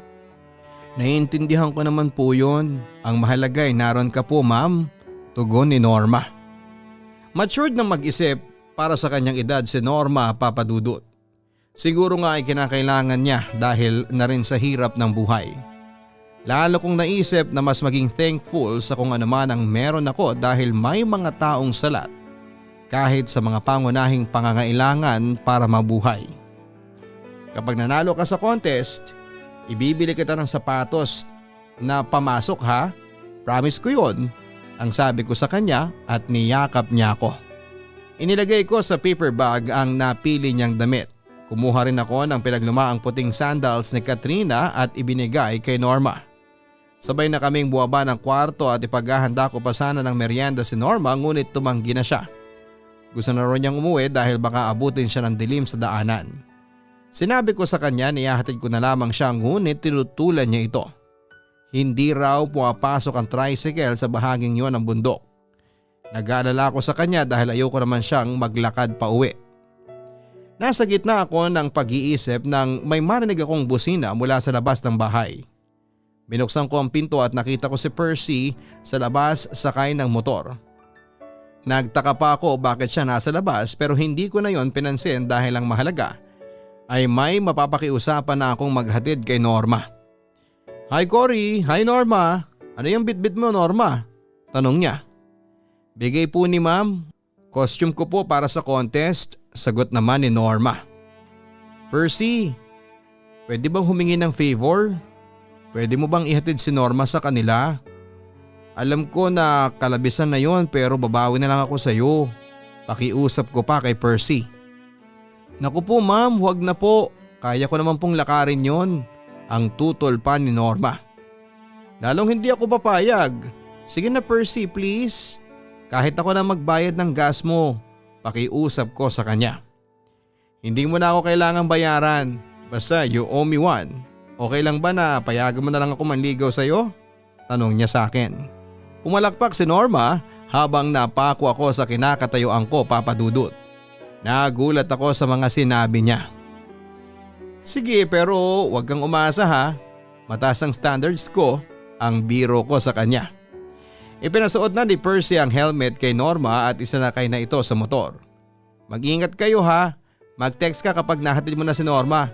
[SPEAKER 1] Naiintindihan ko naman po yun. Ang mahalaga ay naroon ka po ma'am," tugon ni Norma. Matured na mag-isip para sa kanyang edad si Norma Papadudut. Siguro nga ay kinakailangan niya dahil na rin sa hirap ng buhay. Lalo kong naisip na mas maging thankful sa kung ano man ang meron ako dahil may mga taong salat kahit sa mga pangunahing pangangailangan para mabuhay. "Kapag nanalo ka sa contest, ibibili kita ng sapatos na pamasok ha. Promise ko yun," ang sabi ko sa kanya at niyakap niya ako. Inilagay ko sa paper bag ang napili niyang damit. Kumuha rin ako ng pinaglumaang puting sandals ni Katrina at ibinigay kay Norma. Sabay na kaming buwaba ng kwarto at ipaghahanda ko pa sana ng merienda si Norma ngunit tumanggi na siya. Gusto na rin niyang umuwi dahil baka abutin siya ng dilim sa daanan. Sinabi ko sa kanya na ihahatid ko na lamang siya ngunit tinutulan niya ito. Hindi raw pumapasok ang tricycle sa bahaging yon ng bundok. Nag-aalala ako sa kanya dahil ayoko naman siyang maglakad pa uwi. Nasa gitna ako ng pag-iisip nang may marinig akong busina mula sa labas ng bahay. Binuksan ko ang pinto at nakita ko si Percy sa labas sakay ng motor. Nagtaka pa ako bakit siya nasa labas pero hindi ko na yon pinansin dahil ang mahalaga ay may mapapakiusapan na akong maghatid kay Norma. "Hi Cory, hi Norma. Ano yung bitbit mo Norma?" tanong niya. "Bigay po ni ma'am. Costume ko po para sa contest," sagot naman ni Norma. "Percy, pwede bang humingi ng favor? Pwede mo bang ihatid si Norma sa kanila? Alam ko na kalabisan na yon pero babawi na lang ako sa iyo." Pakiusap ko pa kay Percy. "Naku po ma'am, huwag na po. Kaya ko naman pong lakarin yon," ang tutol pa ni Norma. "Lalong hindi ako papayag. Sige na Percy please. Kahit ako na magbayad ng gas mo," pakiusap ko sa kanya. "Hindi mo na ako kailangang bayaran. Basta you owe me one. Okay lang ba na payagan mo na lang ako manligaw sa iyo?" tanong niya sa akin. Pumalakpak si Norma habang napako ako sa kinakatayuan ko Papadudut. Nagulat ako sa mga sinabi niya. "Sige pero wag kang umasa ha. Mataas ang standards ko," ang biro ko sa kanya. Ipinasuot na ni Percy ang helmet kay Norma at isinakay na ito sa motor. "Mag-ingat kayo ha. Mag-text ka kapag nahatid mo na si Norma.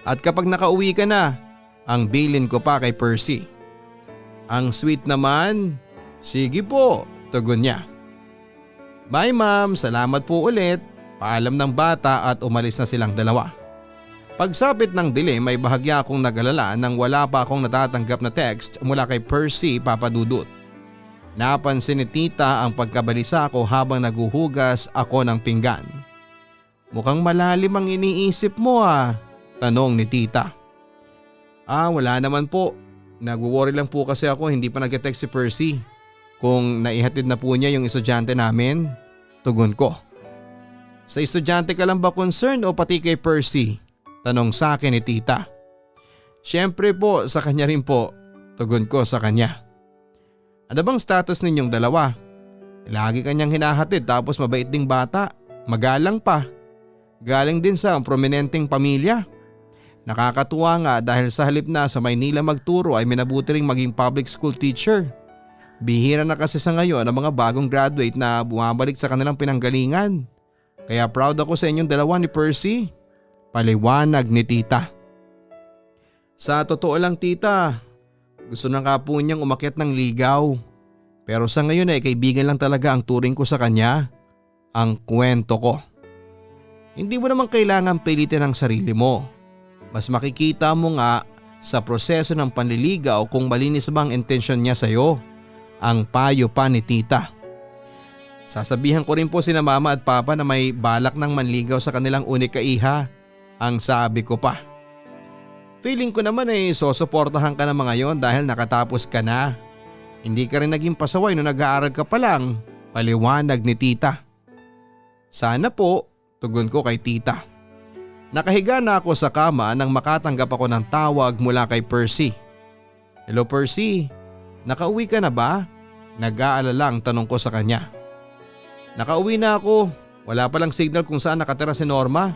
[SPEAKER 1] At kapag nakauwi ka na," ang bilin ko pa kay Percy. Ang sweet naman. "Sige po," tugon niya. "Bye ma'am, salamat po ulit." Paalam ng bata at umalis na silang dalawa. Pagsapit ng dilim may bahagya akong nag-alala nang wala pa akong natatanggap na text mula kay Percy Papadudut. Napansin ni tita ang pagkabalisa ko habang naguhugas ako ng pinggan. Mukhang malalim ang iniisip mo tanong ni tita. Wala naman po. Nagwo-worry lang po kasi ako, hindi pa nag-text si Percy. Kung naihatid na po niya yung estudyante namin, tugon ko. Sa estudyante ka lang ba concerned o pati kay Percy? Tanong sa akin ni tita. Siyempre po, sa kanya rin po, tugon ko sa kanya. Ano bang status ninyong dalawa? Lagi kanyang hinahatid tapos mabait ding bata, magalang pa. Galing din sa prominenteng pamilya. Nakakatuwa nga dahil sa halip na sa Maynila magturo ay minabuti ring maging public school teacher. Bihira na kasi sa ngayon ang mga bagong graduate na bumabalik sa kanilang pinanggalingan. Kaya proud ako sa inyong dalawa ni Percy. Paliwanag ni tita. Sa totoo lang tita, gusto na nga po niyang umakyat ng ligaw. Pero sa ngayon ay kaibigan lang talaga ang turing ko sa kanya. Ang kwento ko. Hindi mo naman kailangan pilitin ang sarili mo. Mas makikita mo nga sa proseso ng panliligaw kung malinis ba ang intensyon niya sa'yo. Ang payo pa ni tita. Sasabihan ko rin po sina mama at papa na may balak ng manligaw sa kanilang unika iha. Ang sabi ko pa. Feeling ko naman ay sosuportahan ka ng mga yon dahil nakatapos ka na. Hindi ka rin naging pasaway nung nag-aaral ka pa lang. Paliwanag ni tita. Sana po, tugon ko kay tita. Nakahiga na ako sa kama nang makatanggap ako ng tawag mula kay Percy. Hello Percy, nakauwi ka na ba? Nag-aalala ang tanong ko sa kanya. Nakauwi na ako, wala palang signal kung saan nakatira si Norma.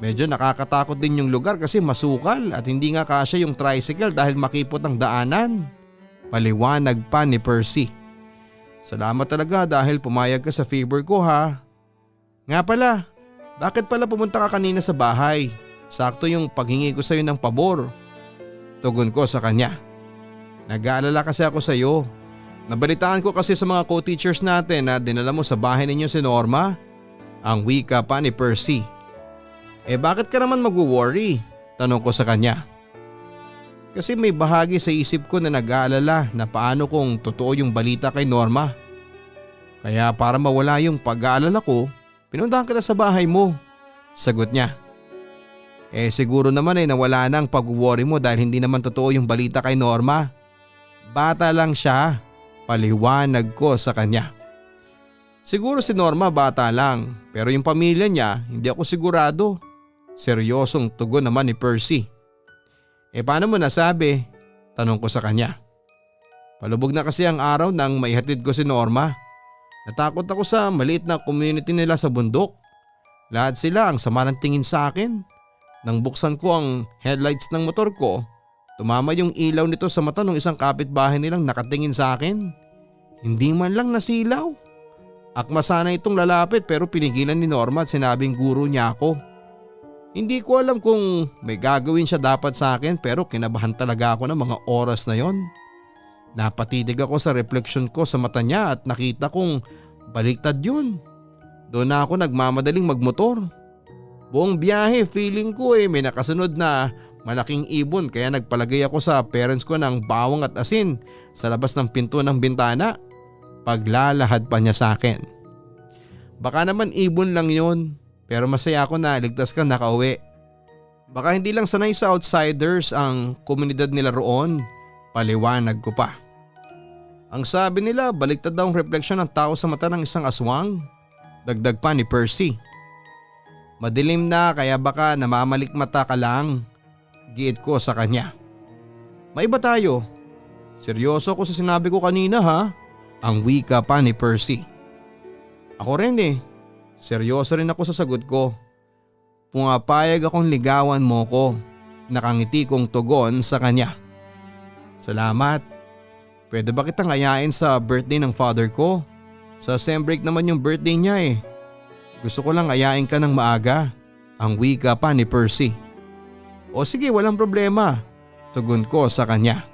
[SPEAKER 1] Medyo nakakatakot din yung lugar kasi masukal at hindi nga kasya yung tricycle dahil makipot ang daanan. Paliwanag pa ni Percy. Salamat talaga dahil pumayag ka sa favor ko ha. Nga pala, bakit pala pumunta ka kanina sa bahay? Sakto yung paghingi ko sa iyo ng pabor. Tugon ko sa kanya. Nag-aalala kasi ako sa iyo. Nabalitaan ko kasi sa mga co-teachers natin na dinala mo sa bahay ninyo si Norma. Ang wika pa ni Percy. Bakit ka naman mag-worry? Tanong ko sa kanya. Kasi may bahagi sa isip ko na nag-aalala na paano kung totoo yung balita kay Norma. Kaya para mawala yung pag-aalala ko, pinuntahan kita sa bahay mo. Sagot niya. Siguro naman ay nawala na ang pag-worry mo dahil hindi naman totoo yung balita kay Norma. Bata lang siya. Paliwanag ko sa kanya. Siguro si Norma bata lang pero yung pamilya niya hindi ako sigurado. Seryosong tugon naman ni Percy. Paano mo nasabi? Tanong ko sa kanya. Palubog na kasi ang araw nang maihatid ko si Norma. Natakot ako sa maliit na community nila sa bundok. Lahat sila ang sama ng tingin sa akin. Nang buksan ko ang headlights ng motor ko, tumama yung ilaw nito sa mata ng isang kapitbahay nilang nakatingin sa akin. Hindi man lang nasilaw. Akma sana itong lalapit pero pinigilan ni Norma at sinabing guro niya ako. Hindi ko alam kung may gagawin siya dapat sa akin pero kinabahan talaga ako ng mga oras na yon. Napatitig ako sa refleksyon ko sa mata niya at nakita kong baliktad yun. Doon na ako nagmamadaling magmotor. Buong biyahe feeling ko may nakasunod na malaking ibon kaya nagpalagay ako sa parents ko ng bawang at asin sa labas ng pinto ng bintana. Paglalahad pa niya sa akin. Baka naman ibon lang yun pero masaya ako na ligtas kang nakauwi. Baka hindi lang sanay sa outsiders ang komunidad nila roon. Paliwanag ko pa. Ang sabi nila baliktad daw ang refleksyon ng tao sa mata ng isang aswang. Dagdag pa ni Percy. Madilim na kaya baka namamalikmata ka lang. Giit ko sa kanya. May iba tayo. Seryoso ko sa sinabi ko kanina ha. Ang wika pa ni Percy. Ako rin Seryoso rin ako sa sagot ko. Pumapayag akong ligawan mo ko. Nakangiti kong tugon sa kanya. Salamat. Pwede ba kitang ayain sa birthday ng father ko? Sa sem break naman yung birthday niya Gusto ko lang ayain ka ng maaga. Ang wika pa ni Percy. O sige, walang problema. Tugon ko sa kanya.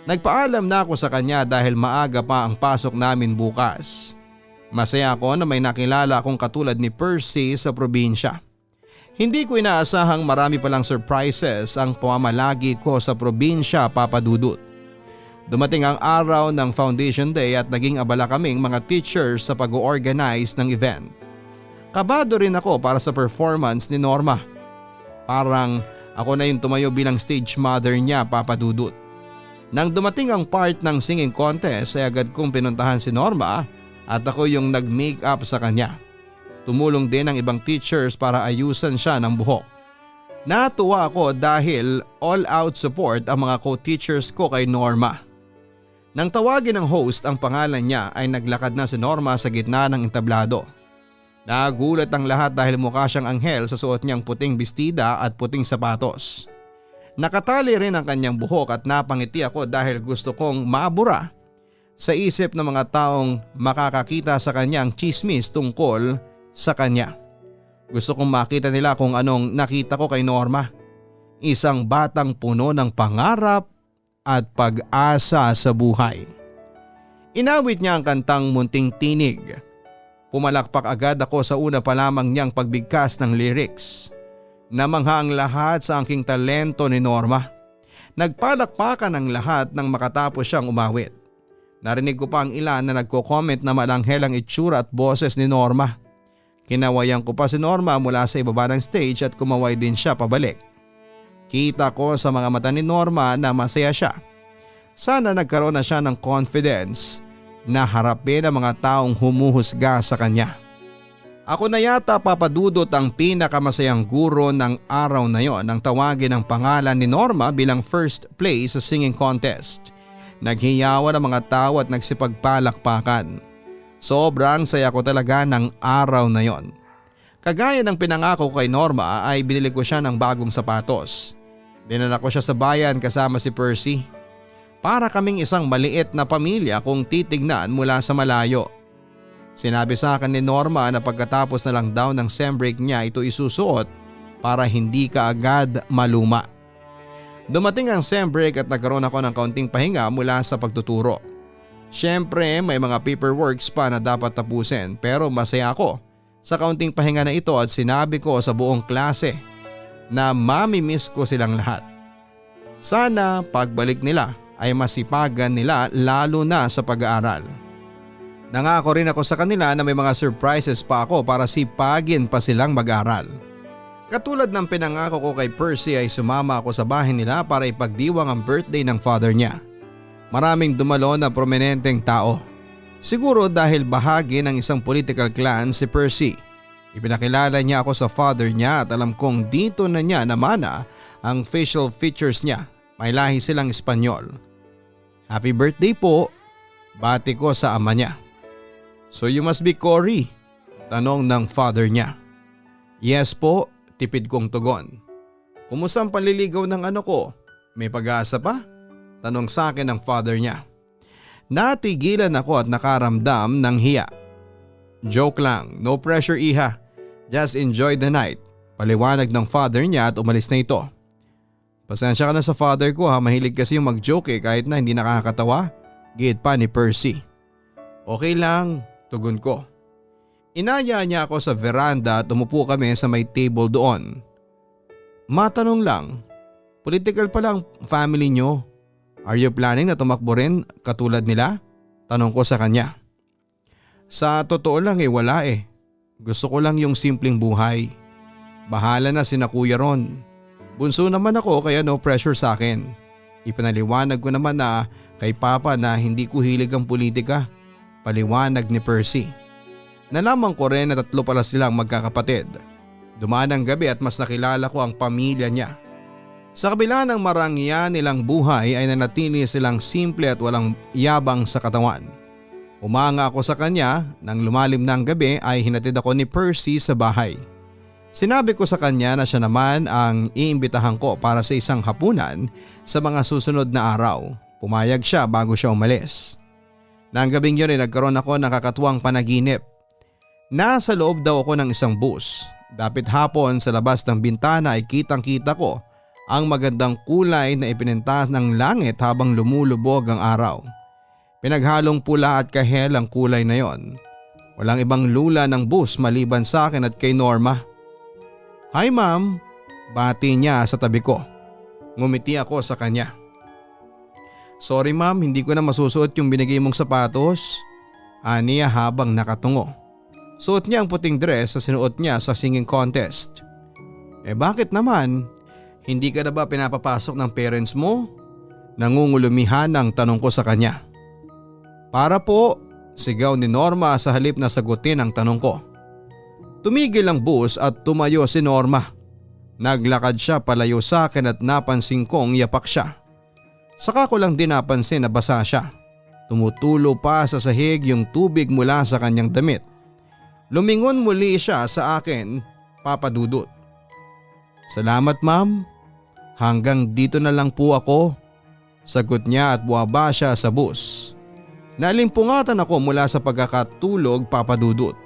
[SPEAKER 1] Nagpaalam na ako sa kanya dahil maaga pa ang pasok namin bukas. Masaya ako na may nakilala akong katulad ni Percy sa probinsya. Hindi ko inaasahang marami palang surprises ang pamamalagi ko sa probinsya, Papa Dudut. Dumating ang araw ng Foundation Day at naging abala kaming mga teachers sa pag-organize ng event. Kabado rin ako para sa performance ni Norma. Parang ako na yung tumayo bilang stage mother niya, Papa Dudut. Nang dumating ang part ng singing contest ay agad kong pinuntahan si Norma at ako yung nag-makeup sa kanya. Tumulong din ang ibang teachers para ayusan siya ng buhok. Natuwa ako dahil all-out support ang mga co-teachers ko kay Norma. Nang tawagin ng host ang pangalan niya ay naglakad na si Norma sa gitna ng entablado. Nagulat ang lahat dahil mukha siyang anghel sa suot niyang puting bestida at puting sapatos. Nakatali rin ang kanyang buhok at napangiti ako dahil gusto kong mabura sa isip ng mga taong makakakita sa kanyang chismis tungkol sa kanya. Gusto kong makita nila kung anong nakita ko kay Norma. Isang batang puno ng pangarap at pag-asa sa buhay. Inawit niya ang kantang Munting Tinig. Pumalakpak agad ako sa una pa lamang niyang pagbigkas ng lyrics. Namangha ang lahat sa aking talento ni Norma. Nagpalakpakan ang lahat nang makatapos siyang umawit. Narinig ko pa ang ilan na nagko-comment na malanghel ang itsura at boses ni Norma. Kinawayan ko pa si Norma mula sa ibaba ng stage at kumaway din siya pabalik. Kita ko sa mga mata ni Norma na masaya siya. Sana nagkaroon na siya ng confidence na harapin ang mga taong humuhusga sa kanya. Ako na yata, Papa Dudut, ang pinakamasayang guro ng araw na yon nang tawagin ang pangalan ni Norma bilang first place sa singing contest. Naghiyawan ang mga tao at nagsipagpalakpakan. Sobrang saya ko talaga ng araw na yon. Kagaya ng pinangako kay Norma ay binili ko siya ng bagong sapatos. Dinala ko siya sa bayan kasama si Percy. Para kaming isang maliit na pamilya kung titignan mula sa malayo. Sinabi sa akin ni Norma na pagkatapos na lang daw ng sem break niya ito isusuot para hindi ka agad maluma. Dumating ang sem break at nagkaroon ako ng kaunting pahinga mula sa pagtuturo. Siyempre may mga paperworks pa na dapat tapusin pero masaya ako sa kaunting pahinga na ito at sinabi ko sa buong klase na mamimiss ko silang lahat. Sana pagbalik nila ay masipagan nila lalo na sa pag-aaral. Nangako rin ako sa kanila na may mga surprises pa ako para sipagin pa silang mag-aral. Katulad ng pinangako ko kay Percy ay sumama ako sa bahay nila para ipagdiwang ang birthday ng father niya. Maraming dumalo na prominenteng tao. Siguro dahil bahagi ng isang political clan si Percy. Ipinakilala niya ako sa father niya at alam kong dito na niya namana ang facial features niya. May lahi silang Espanyol. Happy birthday po, bati ko sa ama niya. So you must be Cory? Tanong ng father niya. Yes po, tipid kong tugon. Kumusta ang panliligaw ng ano ko? May pag-asa pa? Tanong sa akin ng father niya. Natigilan ako at nakaramdam ng hiya. Joke lang, no pressure iha. Just enjoy the night. Paliwanag ng father niya at umalis na ito. Pasensya ka na sa father ko ha, mahilig kasi yung mag-joke kahit na hindi nakakatawa. Giit pa ni Percy. Okay lang, tugon ko. Inaya niya ako sa veranda at umupo kami sa may table doon. Matanong lang, political pa lang family nyo. Are you planning na tumakbo rin katulad nila? Tanong ko sa kanya. Sa totoo lang wala eh. Gusto ko lang yung simpleng buhay. Bahala na sina kuya ron. Bunso naman ako kaya no pressure sa akin. Ipinaliwanag ko naman na kay Papa na hindi ko hilig ang politika. Paliwanag ni Percy. Nalaman ko rin na 3 pala silang magkakapatid. Dumaan ang gabi at mas nakilala ko ang pamilya niya. Sa kabila ng marangya nilang buhay ay nanatili silang simple at walang yabang sa katawan. Umanga ako sa kanya, nang lumalim na ang gabi ay hinatid ako ni Percy sa bahay. Sinabi ko sa kanya na siya naman ang iimbitahan ko para sa isang hapunan sa mga susunod na araw. Pumayag siya bago siya umalis. Nang gabing yun ay nagkaroon ako ng kakatuwang panaginip. Nasa loob daw ako ng isang bus. Dapit hapon sa labas ng bintana ay kitang-kita ko ang magandang kulay na ipinentas ng langit habang lumulubog ang araw. Pinaghalong pula at kahel ang kulay na yon. Walang ibang lula ng bus maliban sa akin at kay Norma. Hi ma'am, bati niya sa tabi ko. Ngumiti ako sa kanya. Sorry ma'am, hindi ko na masusuot yung binigay mong sapatos. Aniya habang nakatungo. Suot niya ang puting dress na sinuot niya sa singing contest. Bakit naman? Hindi ka na ba pinapapasok ng parents mo? Nangungulumihan ang tanong ko sa kanya. Para po, sigaw ni Norma sa halip na sagutin ang tanong ko. Tumigil ang bus at tumayo si Norma. Naglakad siya palayo sa akin at napansin kong yapak siya. Saka ko lang din napansin na basa siya. Tumutulo pa sa sahig yung tubig mula sa kanyang damit. Lumingon muli siya sa akin, Papa Dudut. Salamat ma'am. Hanggang dito na lang po ako. Sagot niya at buwaba siya sa bus. Nalimpungatan ako mula sa pagkakatulog, Papa Dudut.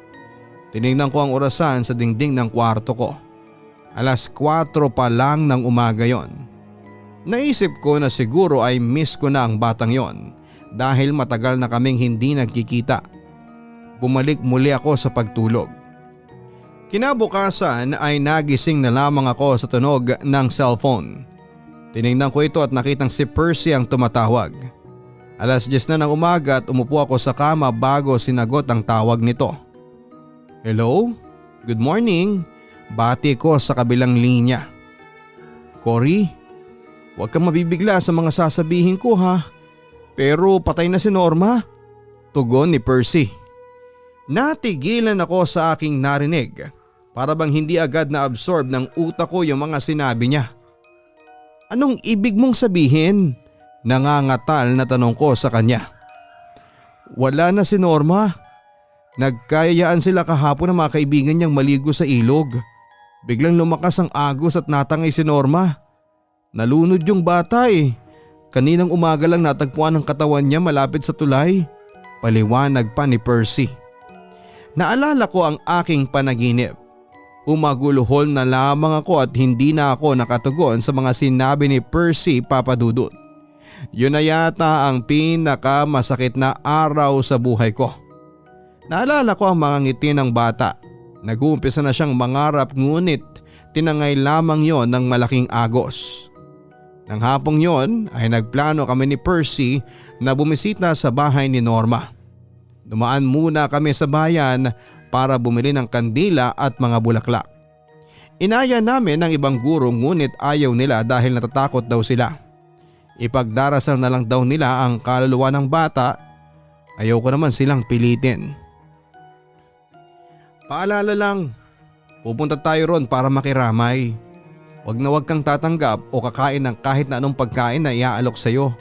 [SPEAKER 1] Tinignan ko ang orasan sa dingding ng kwarto ko. 4:00 pa lang ng umaga yon. Naisip ko na siguro ay miss ko na ang batang yon dahil matagal na kaming hindi nagkikita. Bumalik muli ako sa pagtulog. Kinabukasan ay nagising na lamang ako sa tunog ng cellphone. Tinignan ko ito at nakitang si Percy ang tumatawag. 10:00 na ng umaga at umupo ako sa kama bago sinagot ang tawag nito. Hello? Good morning. Bati ko sa kabilang linya. Cory, huwag kang mabibigla sa mga sasabihin ko ha. Pero patay na si Norma. Tugon ni Percy. Natigilan ako sa aking narinig. Para bang hindi agad na-absorb ng utak ko yung mga sinabi niya. Anong ibig mong sabihin? Nangangatal na tanong ko sa kanya. Wala na si Norma. Nagkayayaan sila kahapon ng mga kaibigan niyang maligo sa ilog. Biglang lumakas ang agos at natangay si Norma. Nalunod yung bata eh. Kaninang umaga lang natagpuan ang katawan niya malapit sa tulay. Paliwanag pa ni Percy. Naalala ko ang aking panaginip. Umaguluhol na lamang ako at hindi na ako nakatugon sa mga sinabi ni Percy, Papa Dudut. Yun na yata ang pinakamasakit na araw sa buhay ko. Naalala ko ang mga ngiti ng bata. Nag-uumpisa na siyang mangarap ngunit tinangay lamang yon ng malaking agos. Nang hapong yon ay nagplano kami ni Percy na bumisita sa bahay ni Norma. Dumaan muna kami sa bayan para bumili ng kandila at mga bulaklak. Inaya namin ng ibang guro ngunit ayaw nila dahil natatakot daw sila. Ipagdarasal na lang daw nila ang kaluluwa ng bata. Ayaw ko naman silang pilitin. Paalala lang, pupunta tayo ron para makiramay. Huwag kang tatanggap o kakain ng kahit na anong pagkain na iaalok sa'yo.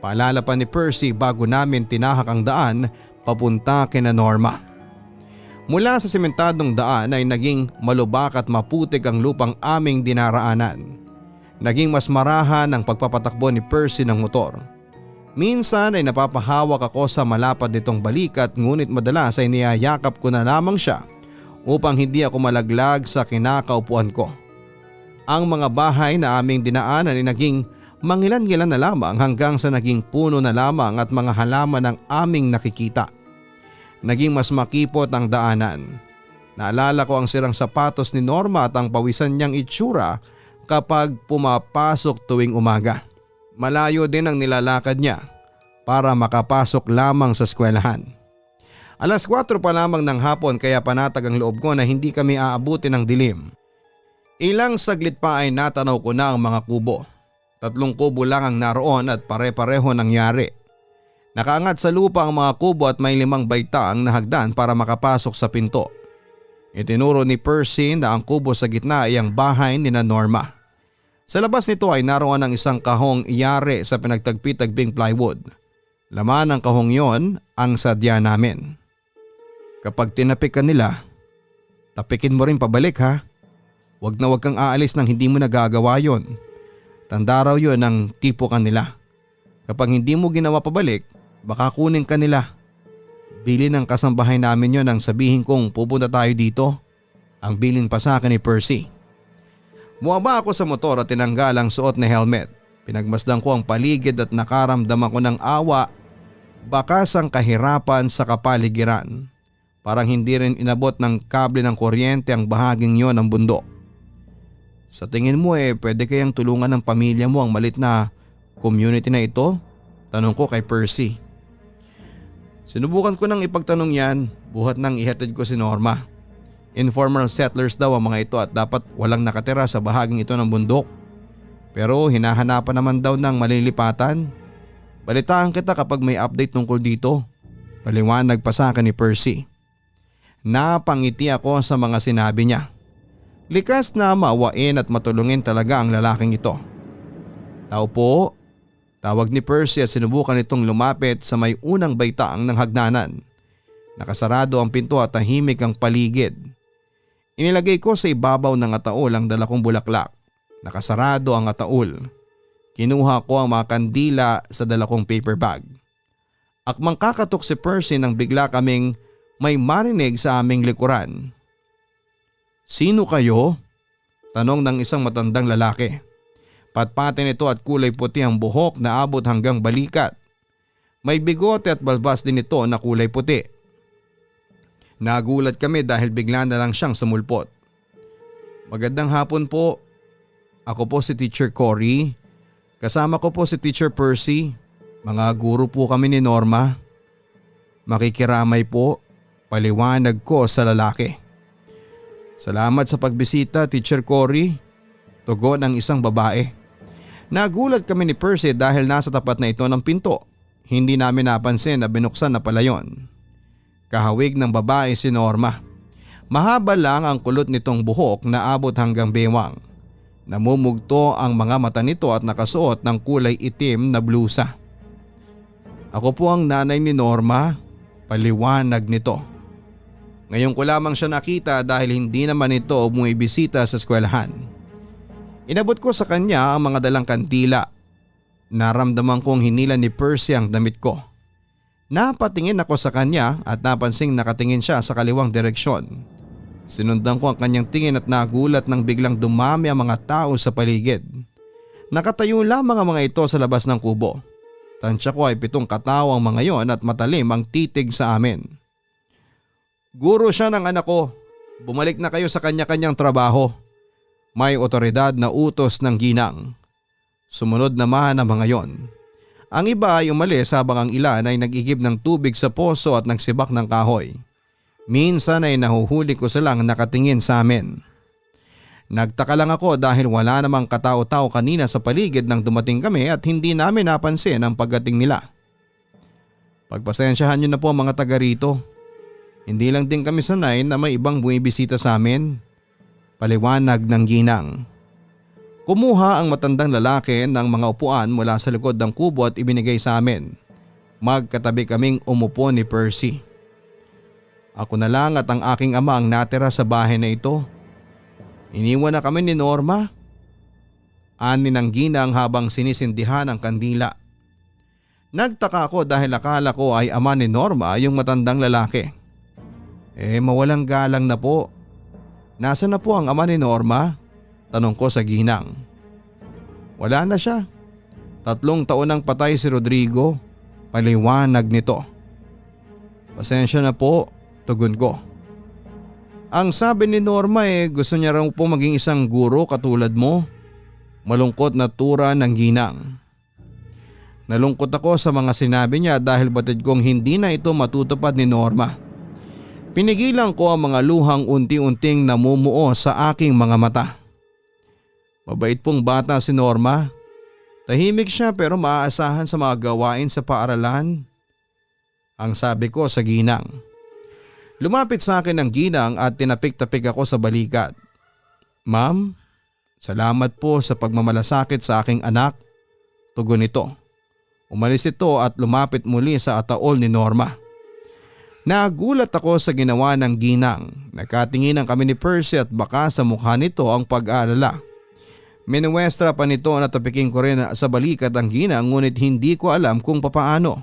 [SPEAKER 1] Paalala pa ni Percy bago namin tinahak ang daan papunta kina Norma. Mula sa sementadong daan ay naging malubak at maputik ang lupang aming dinaraanan. Naging mas marahan ang pagpapatakbo ni Percy ng motor. Minsan ay napapahawak ako sa malapad nitong balikat ngunit madalas ay niyayakap ko na lamang siya upang hindi ako malaglag sa kinakaupuan ko. Ang mga bahay na aming dinaanan ay naging mangilan-ngilan na lamang hanggang sa naging puno na lamang at mga halaman ang aming nakikita. Naging mas makipot ang daanan. Naalala ko ang sirang sapatos ni Norma at ang pawisan niyang itsura kapag pumapasok tuwing umaga. Malayo din ang nilalakad niya para makapasok lamang sa eskwelahan. 4:00 pa lamang ng hapon kaya panatag ang loob ko na hindi kami aabutin ng dilim. Ilang saglit pa ay natanaw ko na ang mga kubo. 3 kubo lang ang naroon at pare-pareho nangyari. Nakaangat sa lupa ang mga kubo at may 5 baitang na hagdan para makapasok sa pinto. Itinuro ni Percy na ang kubo sa gitna ay ang bahay ni Norma. Sa labas nito ay naroon ang isang kahong yari sa pinagtagpi-tagbing plywood. Laman ng kahong yon ang sadya namin. Kapag tinapik ka nila, tapikin mo rin pabalik ha. Huwag kang aalis nang hindi mo nagagawa yon. Tanda raw yun ng tipo kanila. Kapag hindi mo ginawa pabalik, baka kunin ka nila. Bilin ng kasambahay namin yon nang sabihin kong pupunta tayo dito. Ang bilin pa sa akin ni Percy. Buwaba ako sa motor at tinanggal ang suot na helmet. Pinagmasdan ko ang paligid at nakaramdam ako ng awa, bakas ang kahirapan sa kapaligiran. Parang hindi rin inabot ng kable ng kuryente ang bahaging yon ng bundok. Sa tingin mo pwede kayang tulungan ng pamilya mo ang malit na community na ito? Tanong ko kay Percy. Sinubukan ko nang ipagtanong yan, buhat nang ihatid ko si Norma. Informal settlers daw ang mga ito at dapat walang nakatira sa bahaging ito ng bundok. Pero hinahanapan naman daw ng malilipatan. Balitaan kita kapag may update tungkol dito. Paliwanag pa sa akin ni Percy. Napangiti ako sa mga sinabi niya. Likas na maawain at matulungin talaga ang lalaking ito. Tao po, tawag ni Percy at sinubukan itong lumapit sa may unang baitaang ng hagdanan. Nakasarado ang pinto at tahimik ang paligid. Inilagay ko sa ibabaw ng ataol ang dala kong bulaklak. Nakasarado ang ataol. Kinuha ko ang mga kandila sa dala kong paper bag. Akmang kakatok si Percy nang bigla kaming may marinig sa aming likuran. Sino kayo? Tanong ng isang matandang lalaki. Patpatin ito at kulay puti ang buhok na abot hanggang balikat. May bigote at balbas din ito na kulay puti. Nagulat kami dahil bigla na lang siyang sumulpot. Magandang hapon po. Ako po si Teacher Cory. Kasama ko po si Teacher Percy. Mga guro po kami ni Norma. Makikiramay po. Paliwanag ko sa lalaki. Salamat sa pagbisita, Teacher Cory. Tugon ng isang babae. Nagulat kami ni Percy dahil nasa tapat na ito ng pinto. Hindi namin napansin na binuksan na pala yon. Kahawig ng babae si Norma. Mahaba lang ang kulot nitong buhok na abot hanggang bewang. Namumugto ang mga mata nito at nakasuot ng kulay itim na blusa. Ako po ang nanay ni Norma, paliwanag nito. Ngayon ko lamang siya nakita dahil hindi naman ito bumibisita sa eskwelahan. Inabot ko sa kanya ang mga dalang kandila. Naramdaman kong hinila ni Percy ang damit ko. Napatingin ako sa kanya at napansing nakatingin siya sa kaliwang direksyon. Sinundan ko ang kanyang tingin at nagulat nang biglang dumami ang mga tao sa paligid. Nakatayo lamang ang mga ito sa labas ng kubo. Tansya ko ay 7 katao ang mga yon at matalim ang titig sa amin. Guro siya ng anak ko. Bumalik na kayo sa kanya-kanyang trabaho. May otoridad na utos ng ginang. Sumunod naman ang mga yon. Ang iba ay umalis habang ang ilan ay nag-igib ng tubig sa poso at nagsibak ng kahoy. Minsan ay nahuhuli ko silang nakatingin sa amin. Nagtaka lang ako dahil wala namang katao-tao kanina sa paligid nang dumating kami at hindi namin napansin ang pagdating nila. Pagpasensyahan niyo na po ang mga taga rito. Hindi lang din kami sanay na may ibang bumibisita sa amin. Paliwanag ng ginang. Kumuha ang matandang lalaki ng mga upuan mula sa likod ng kubo at ibinigay sa amin. Magkatabi kaming umupo ni Percy. Ako na lang at ang aking ama ang natira sa bahay na ito. Iniwan na kami ni Norma. Ani ng ginang habang sinisindihan ang kandila. Nagtaka ako dahil akala ko ay ama ni Norma yung matandang lalaki. Mawalang galang na po. Nasaan na po ang ama ni Norma? Tanong ko sa ginang. Wala na siya. 3 taon nang patay si Rodrigo. Paliwanag nito. Pasensya na po, tugon ko. Ang sabi ni Norma gusto niya raw po maging isang guro katulad mo. Malungkot na tura ng ginang. Nalungkot ako sa mga sinabi niya dahil batid kong hindi na ito matutupad ni Norma. Pinigilan ko ang mga luhang unti-unting namumuo sa aking mga mata. Mabait pong bata si Norma. Tahimik siya pero maaasahan sa mga gawain sa paaralan. Ang sabi ko sa ginang. Lumapit sa akin ang ginang at tinapik-tapik ako sa balikat. Ma'am, salamat po sa pagmamalasakit sa aking anak. Tugon ito. Umalis ito at lumapit muli sa ataol ni Norma. Nagulat ako sa ginawa ng ginang. Nakatinginan kami ni Percy at baka sa mukha nito ang pag-aalala. Minuwestra pa nito na tapiking ko rin sa balikat ang ginang ngunit hindi ko alam kung papaano.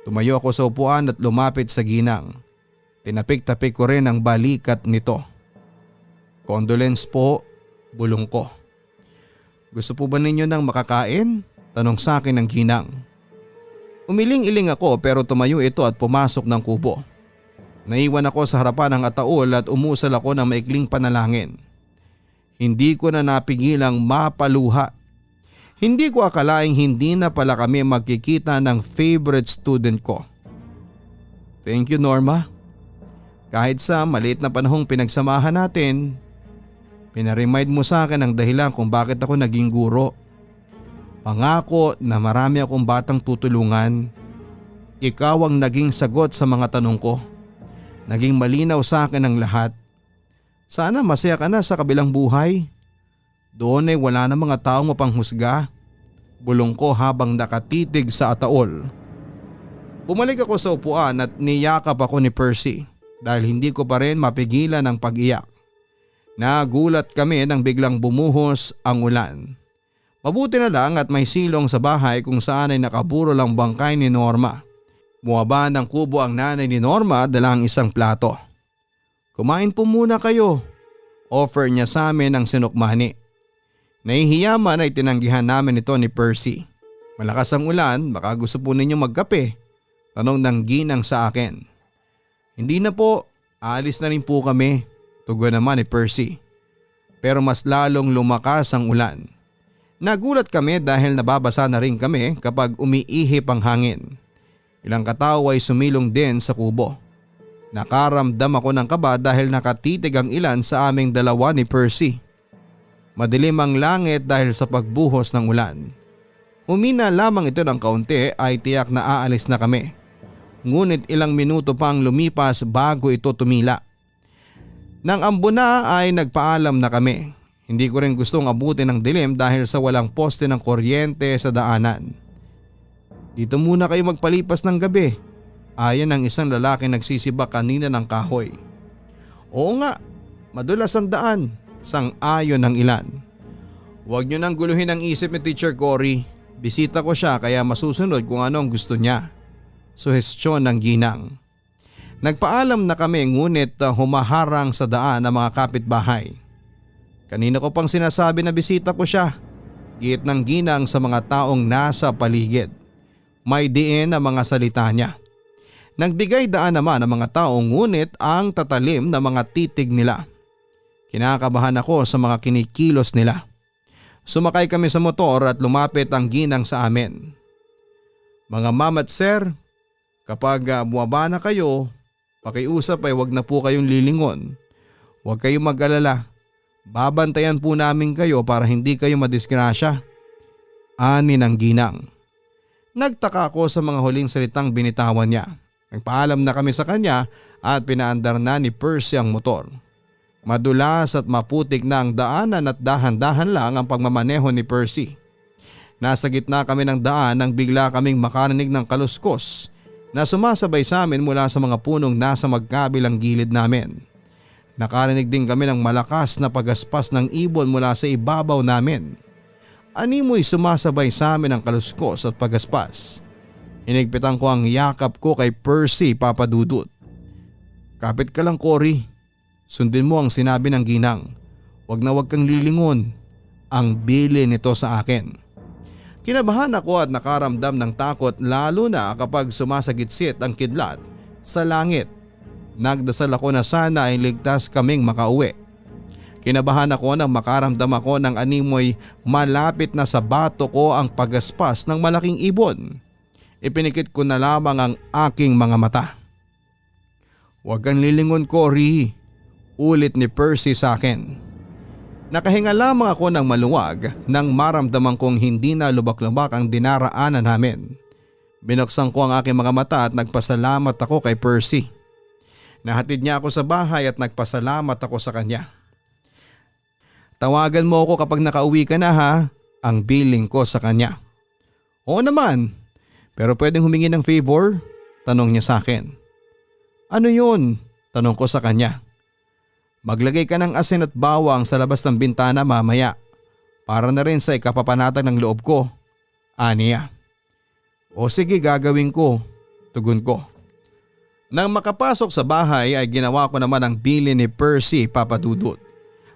[SPEAKER 1] Tumayo ako sa upuan at lumapit sa ginang. Tinapik-tapik ko rin ang balikat nito. Condolence po, bulong ko. Gusto po ba ninyo ng makakain? Tanong sa akin ng ginang. Umiling-iling ako pero tumayo ito at pumasok ng kubo. Naiwan ako sa harapan ng ataol at umusal ako ng maikling panalangin. Hindi ko na napigilang mapaluha. Hindi ko akalaing hindi na pala kami magkikita ng favorite student ko. Thank you, Norma. Kahit sa maliit na panahong pinagsamahan natin, pinaremind mo sa akin ang dahilan kung bakit ako naging guro. Pangako na marami akong batang tutulungan. Ikaw ang naging sagot sa mga tanong ko. Naging malinaw sa akin ang lahat. Sana masaya ka na sa kabilang buhay. Doon ay wala na mga taong mapanghusga. Bulong ko habang nakatitig sa ataol. Bumalik ako sa upuan at niyakap ako ni Percy dahil hindi ko pa rin mapigilan ang pag-iyak. Nagulat kami nang biglang bumuhos ang ulan. Mabuti na lang at may silong sa bahay kung saan ay nakaburo lang bangkay ni Norma. Bumaba ng kubo ang nanay ni Norma dala ang isang plato. Kumain po muna kayo. Offer niya sa amin ang sinukmani. Nahihiya man ay tinanggihan namin ito ni Percy. Malakas ang ulan, baka gusto po ninyo magkape. Tanong ng ginang sa akin. Hindi na po, aalis na rin po kami. Tugon naman ni Percy. Pero mas lalong lumakas ang ulan. Nagulat kami dahil nababasa na rin kami kapag umiihip ang hangin. Ilang katao ay sumilong din sa kubo. Nakaramdam ako ng kaba dahil nakatitig ang ilan sa aming dalawa ni Percy. Madilim ang langit dahil sa pagbuhos ng ulan. Humina lamang ito ng kaunti ay tiyak na aalis na kami. Ngunit ilang minuto pang lumipas bago ito tumila. Nang ambo na ay nagpaalam na kami. Hindi ko rin gustong abutin ng dilim dahil sa walang poste ng kuryente sa daanan. Dito muna kayo magpalipas ng gabi. Ayon ng isang lalaki nagsisibak kanina ng kahoy. Oo nga, madulas ang daan, sang-ayon ng ilan. Huwag nyo nang guluhin ang isip ni Teacher Cory. Bisita ko siya kaya masusunod kung ano ang gusto niya. Suhestyon ng ginang. Nagpaalam na kami ngunit humaharang sa daan ang mga kapitbahay. Kanina ko pang sinasabi na bisita ko siya. Giit ng ginang sa mga taong nasa paligid. May diin ang mga salita niya. Nagbigay daan naman ang mga taong ngunit ang tatalim na mga titig nila. Kinakabahan ako sa mga kinikilos nila. Sumakay kami sa motor at lumapit ang ginang sa amin. Mga ma'am at sir, kapag buwaba na kayo, pakiusap ay wag na po kayong lilingon. Huwag kayong mag-alala. Babantayan po namin kayo para hindi kayo madisgrasya. Ani ng ginang. Nagtaka ako sa mga huling salitang binitawan niya. Nagpaalam na kami sa kanya at pinaandar na ni Percy ang motor. Madulas at maputik na ang daanan at dahan-dahan lang ang pagmamaneho ni Percy. Nasa gitna kami ng daan nang bigla kaming makarinig ng kaluskos na sumasabay sa amin mula sa mga punong nasa magkabilang gilid namin. Nakarinig din kami ng malakas na pagaspas ng ibon mula sa ibabaw namin. Animoy sumasabay sa amin ang kaluskos at pagaspas. Hinigpitan ko ang yakap ko kay Percy, Papa Dudut. Kapit ka lang, Cory. Sundin mo ang sinabi ng ginang. Huwag na huwag kang lilingon. Ang bili nito sa akin. Kinabahan ako at nakaramdam ng takot lalo na kapag sumasagitsit ang kidlat sa langit. Nagdasal ako na sana ay ligtas kaming makauwi. Kinabahan ako nang makaramdam ako ng animoy malapit na sa bato ko ang pagaspas ng malaking ibon. Ipinikit ko na lamang ang aking mga mata. Huwag kang lilingon, Cory. Ulit ni Percy sa akin. Nakahinga lamang ako ng maluwag nang maramdaman kong hindi na lubak-lubak ang dinaraanan namin. Binuksan ko ang aking mga mata at nagpasalamat ako kay Percy. Nahatid niya ako sa bahay at nagpasalamat ako sa kanya. Tawagan mo ako kapag nakauwi ka na ha, ang billing ko sa kanya. Oo naman, pero pwedeng humingi ng favor? Tanong niya sa akin. Ano yun? Tanong ko sa kanya. Maglagay ka ng asin at bawang sa labas ng bintana mamaya para na rin sa ikapapanatag ng loob ko. Aniya. O sige, gagawin ko. Tugon ko. Nang makapasok sa bahay ay ginawa ko naman ang bili ni Percy, Papa Dudut.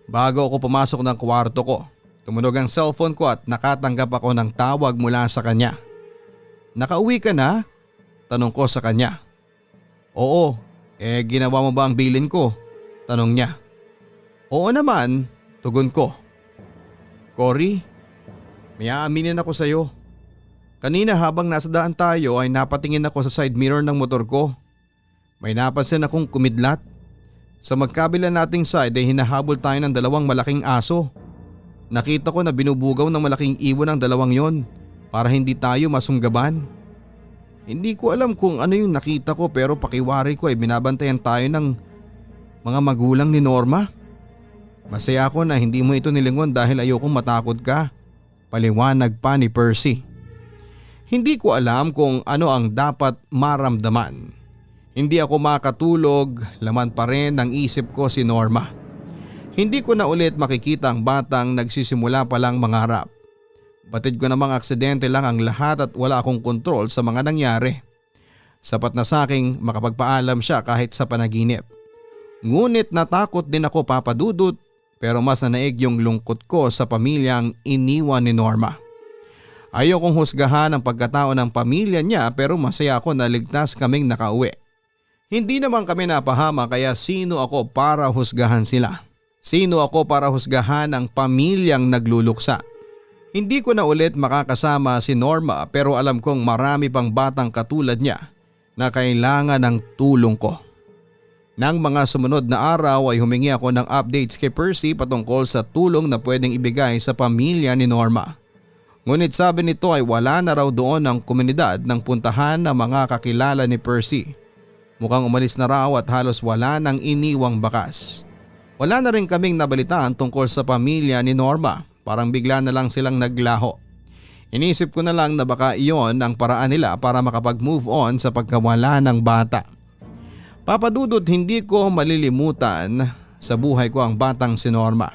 [SPEAKER 1] Bago ako pumasok ng kwarto ko, tumunog ang cellphone ko at nakatanggap ako ng tawag mula sa kanya. Nakauwi ka na? Tanong ko sa kanya. Oo, ginawa mo ba ang bilin ko? Tanong niya. Oo naman, tugon ko. Cory, May aaminin ako sa'yo. Kanina habang nasa daan tayo ay napatingin ako sa side mirror ng motor ko. May napansin akong kumidlat. Sa magkabila nating side ay hinahabol tayo ng dalawang malaking aso. Nakita ko na binubugaw ng malaking ibon ng dalawang yon para hindi tayo masunggaban. Hindi ko alam kung ano yung nakita ko pero pakiwari ko ay binabantayan tayo ng mga magulang ni Norma. Masaya ako na hindi mo ito nilingon dahil ayokong matakot ka. Paliwanag pa ni Percy. Hindi ko alam kung ano ang dapat maramdaman. Hindi ako makatulog, laman pa rin ng isip ko si Norma. Hindi ko na ulit makikita ang batang nagsisimula palang mangarap. Batid ko namang aksidente lang ang lahat at wala akong kontrol sa mga nangyari. Sapat na sa aking makapagpaalam siya kahit sa panaginip. Ngunit natakot din ako, Papa Dudut, pero mas nanaig yung lungkot ko sa pamilyang iniwan ni Norma. Ayokong husgahan ang pagkatao ng pamilya niya pero masaya ako na ligtas kaming nakauwi. Hindi naman kami napahama kaya sino ako para husgahan sila? Sino ako para husgahan ang pamilyang nagluluksa? Hindi ko na ulit makakasama si Norma pero alam kong marami pang batang katulad niya na kailangan ng tulong ko. Nang mga sumunod na araw ay humingi ako ng updates kay Percy patungkol sa tulong na pwedeng ibigay sa pamilya ni Norma. Ngunit sabi nito ay wala na raw doon ang komunidad ng puntahan ng mga kakilala ni Percy. Mukhang umalis na raw at halos wala nang iniwang bakas. Wala na rin kaming nabalitaan tungkol sa pamilya ni Norma. Parang bigla na lang silang naglaho. Inisip ko na lang na baka iyon ang paraan nila para makapag-move on sa pagkawala ng bata. Papa Dudut, hindi ko malilimutan sa buhay ko ang batang si Norma.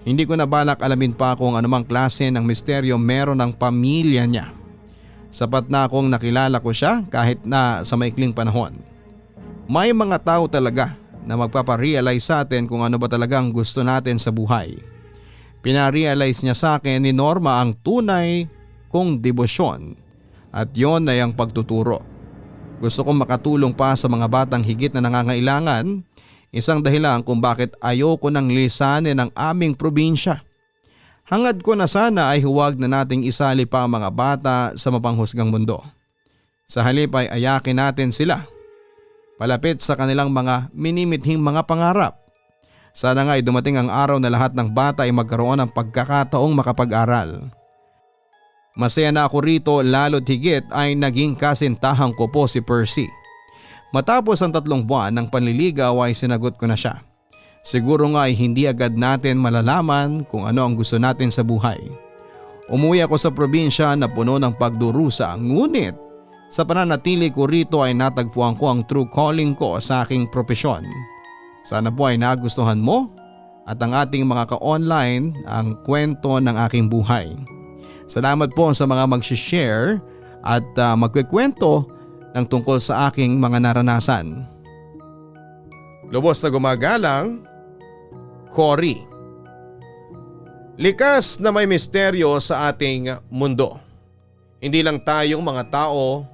[SPEAKER 1] Hindi ko na balak alamin pa kung anumang klase ng misteryo meron ng pamilya niya. Sapat na akong nakilala ko siya kahit na sa maikling panahon. May mga tao talaga na magpaparealize sa atin kung ano ba talagang gusto natin sa buhay. Pinarealize niya sa akin ni Norma ang tunay kong debosyon at yon ay ang pagtuturo. Gusto kong makatulong pa sa mga batang higit na nangangailangan, isang dahilan kung bakit ayoko nang lisanin ang aming probinsya. Hangad ko na sana ay huwag na nating isali pa ang mga bata sa mapanghusgang mundo. Sa halip ay ayakin natin sila palapit sa kanilang mga minimithing mga pangarap. Sana nga ay dumating ang araw na lahat ng bata ay magkaroon ng pagkakataong makapag-aral. Masaya na ako rito lalo't higit ay naging kasintahan ko po si Percy. Matapos ang 3 buwan ng panliligaw ay sinagot ko na siya. Siguro nga ay hindi agad natin malalaman kung ano ang gusto natin sa buhay. Umuwi ako sa probinsya na puno ng pagdurusa, ngunit sa pananatili ko rito ay natagpuan ko ang true calling ko sa aking propesyon. Sana po ay nagustuhan mo at ang ating mga ka-online ang kwento ng aking buhay. Salamat po sa mga mag-share at magkikwento ng tungkol sa aking mga naranasan. Lubos na gumagalang, Cory. Likas na may misteryo sa ating mundo. Hindi lang tayong mga tao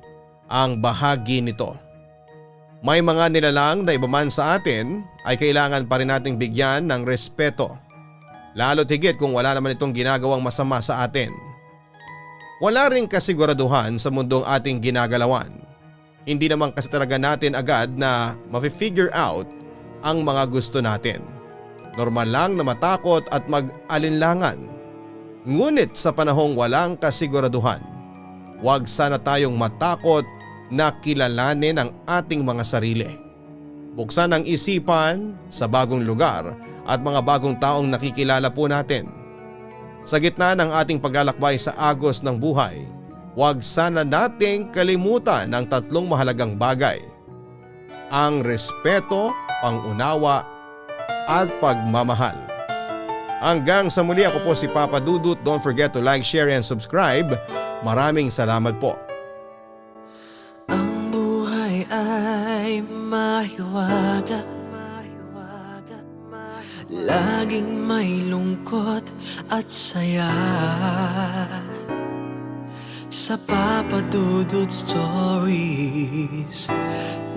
[SPEAKER 1] ang bahagi nito. May mga nilalang na iba man sa atin ay kailangan pa rin nating bigyan ng respeto. Lalo't higit kung wala naman itong ginagawang masama sa atin. Wala ring kasiguraduhan sa mundong ating ginagalawan. Hindi naman kasi talaga natin agad na mafi-figure out ang mga gusto natin. Normal lang na matakot at mag-alinlangan. Ngunit sa panahong walang kasiguraduhan, huwag sana tayong matakot na kilalanin ang ating mga sarili. Buksan ang isipan sa bagong lugar at mga bagong taong nakikilala po natin. Sa gitna ng ating paglalakbay sa agos ng buhay, huwag sana nating kalimutan ang 3 mahalagang bagay: ang respeto, pangunawa at pagmamahal. Hanggang sa muli, ako po si Papa Dudut. Don't forget to like, share and subscribe. Maraming salamat po.
[SPEAKER 2] Ang buhay ay mahiwaga, laging may lungkot at saya. Sa Papa Dudut Stories,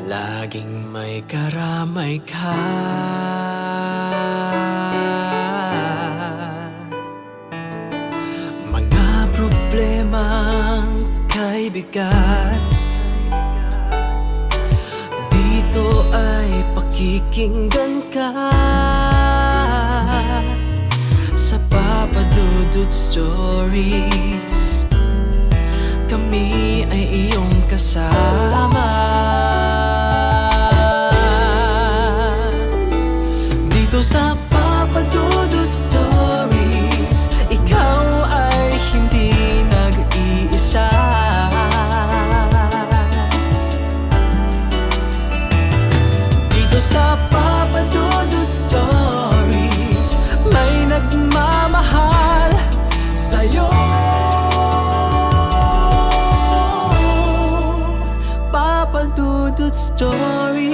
[SPEAKER 2] laging may karamay ka. Mga bigat. Dito ay pakikinggan ka sa Papa Dudut Stories. Kami ay iyong kasama. Dito sa Papa Dudut Stories, ikaw ay hindi nag-iisa. Dito sa Papa Dudut Stories, may nagmamahal sa'yo. Papa Dudut Stories,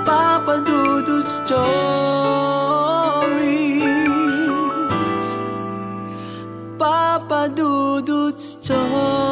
[SPEAKER 2] Papa Dudut Stories, Papa Dudut Stories.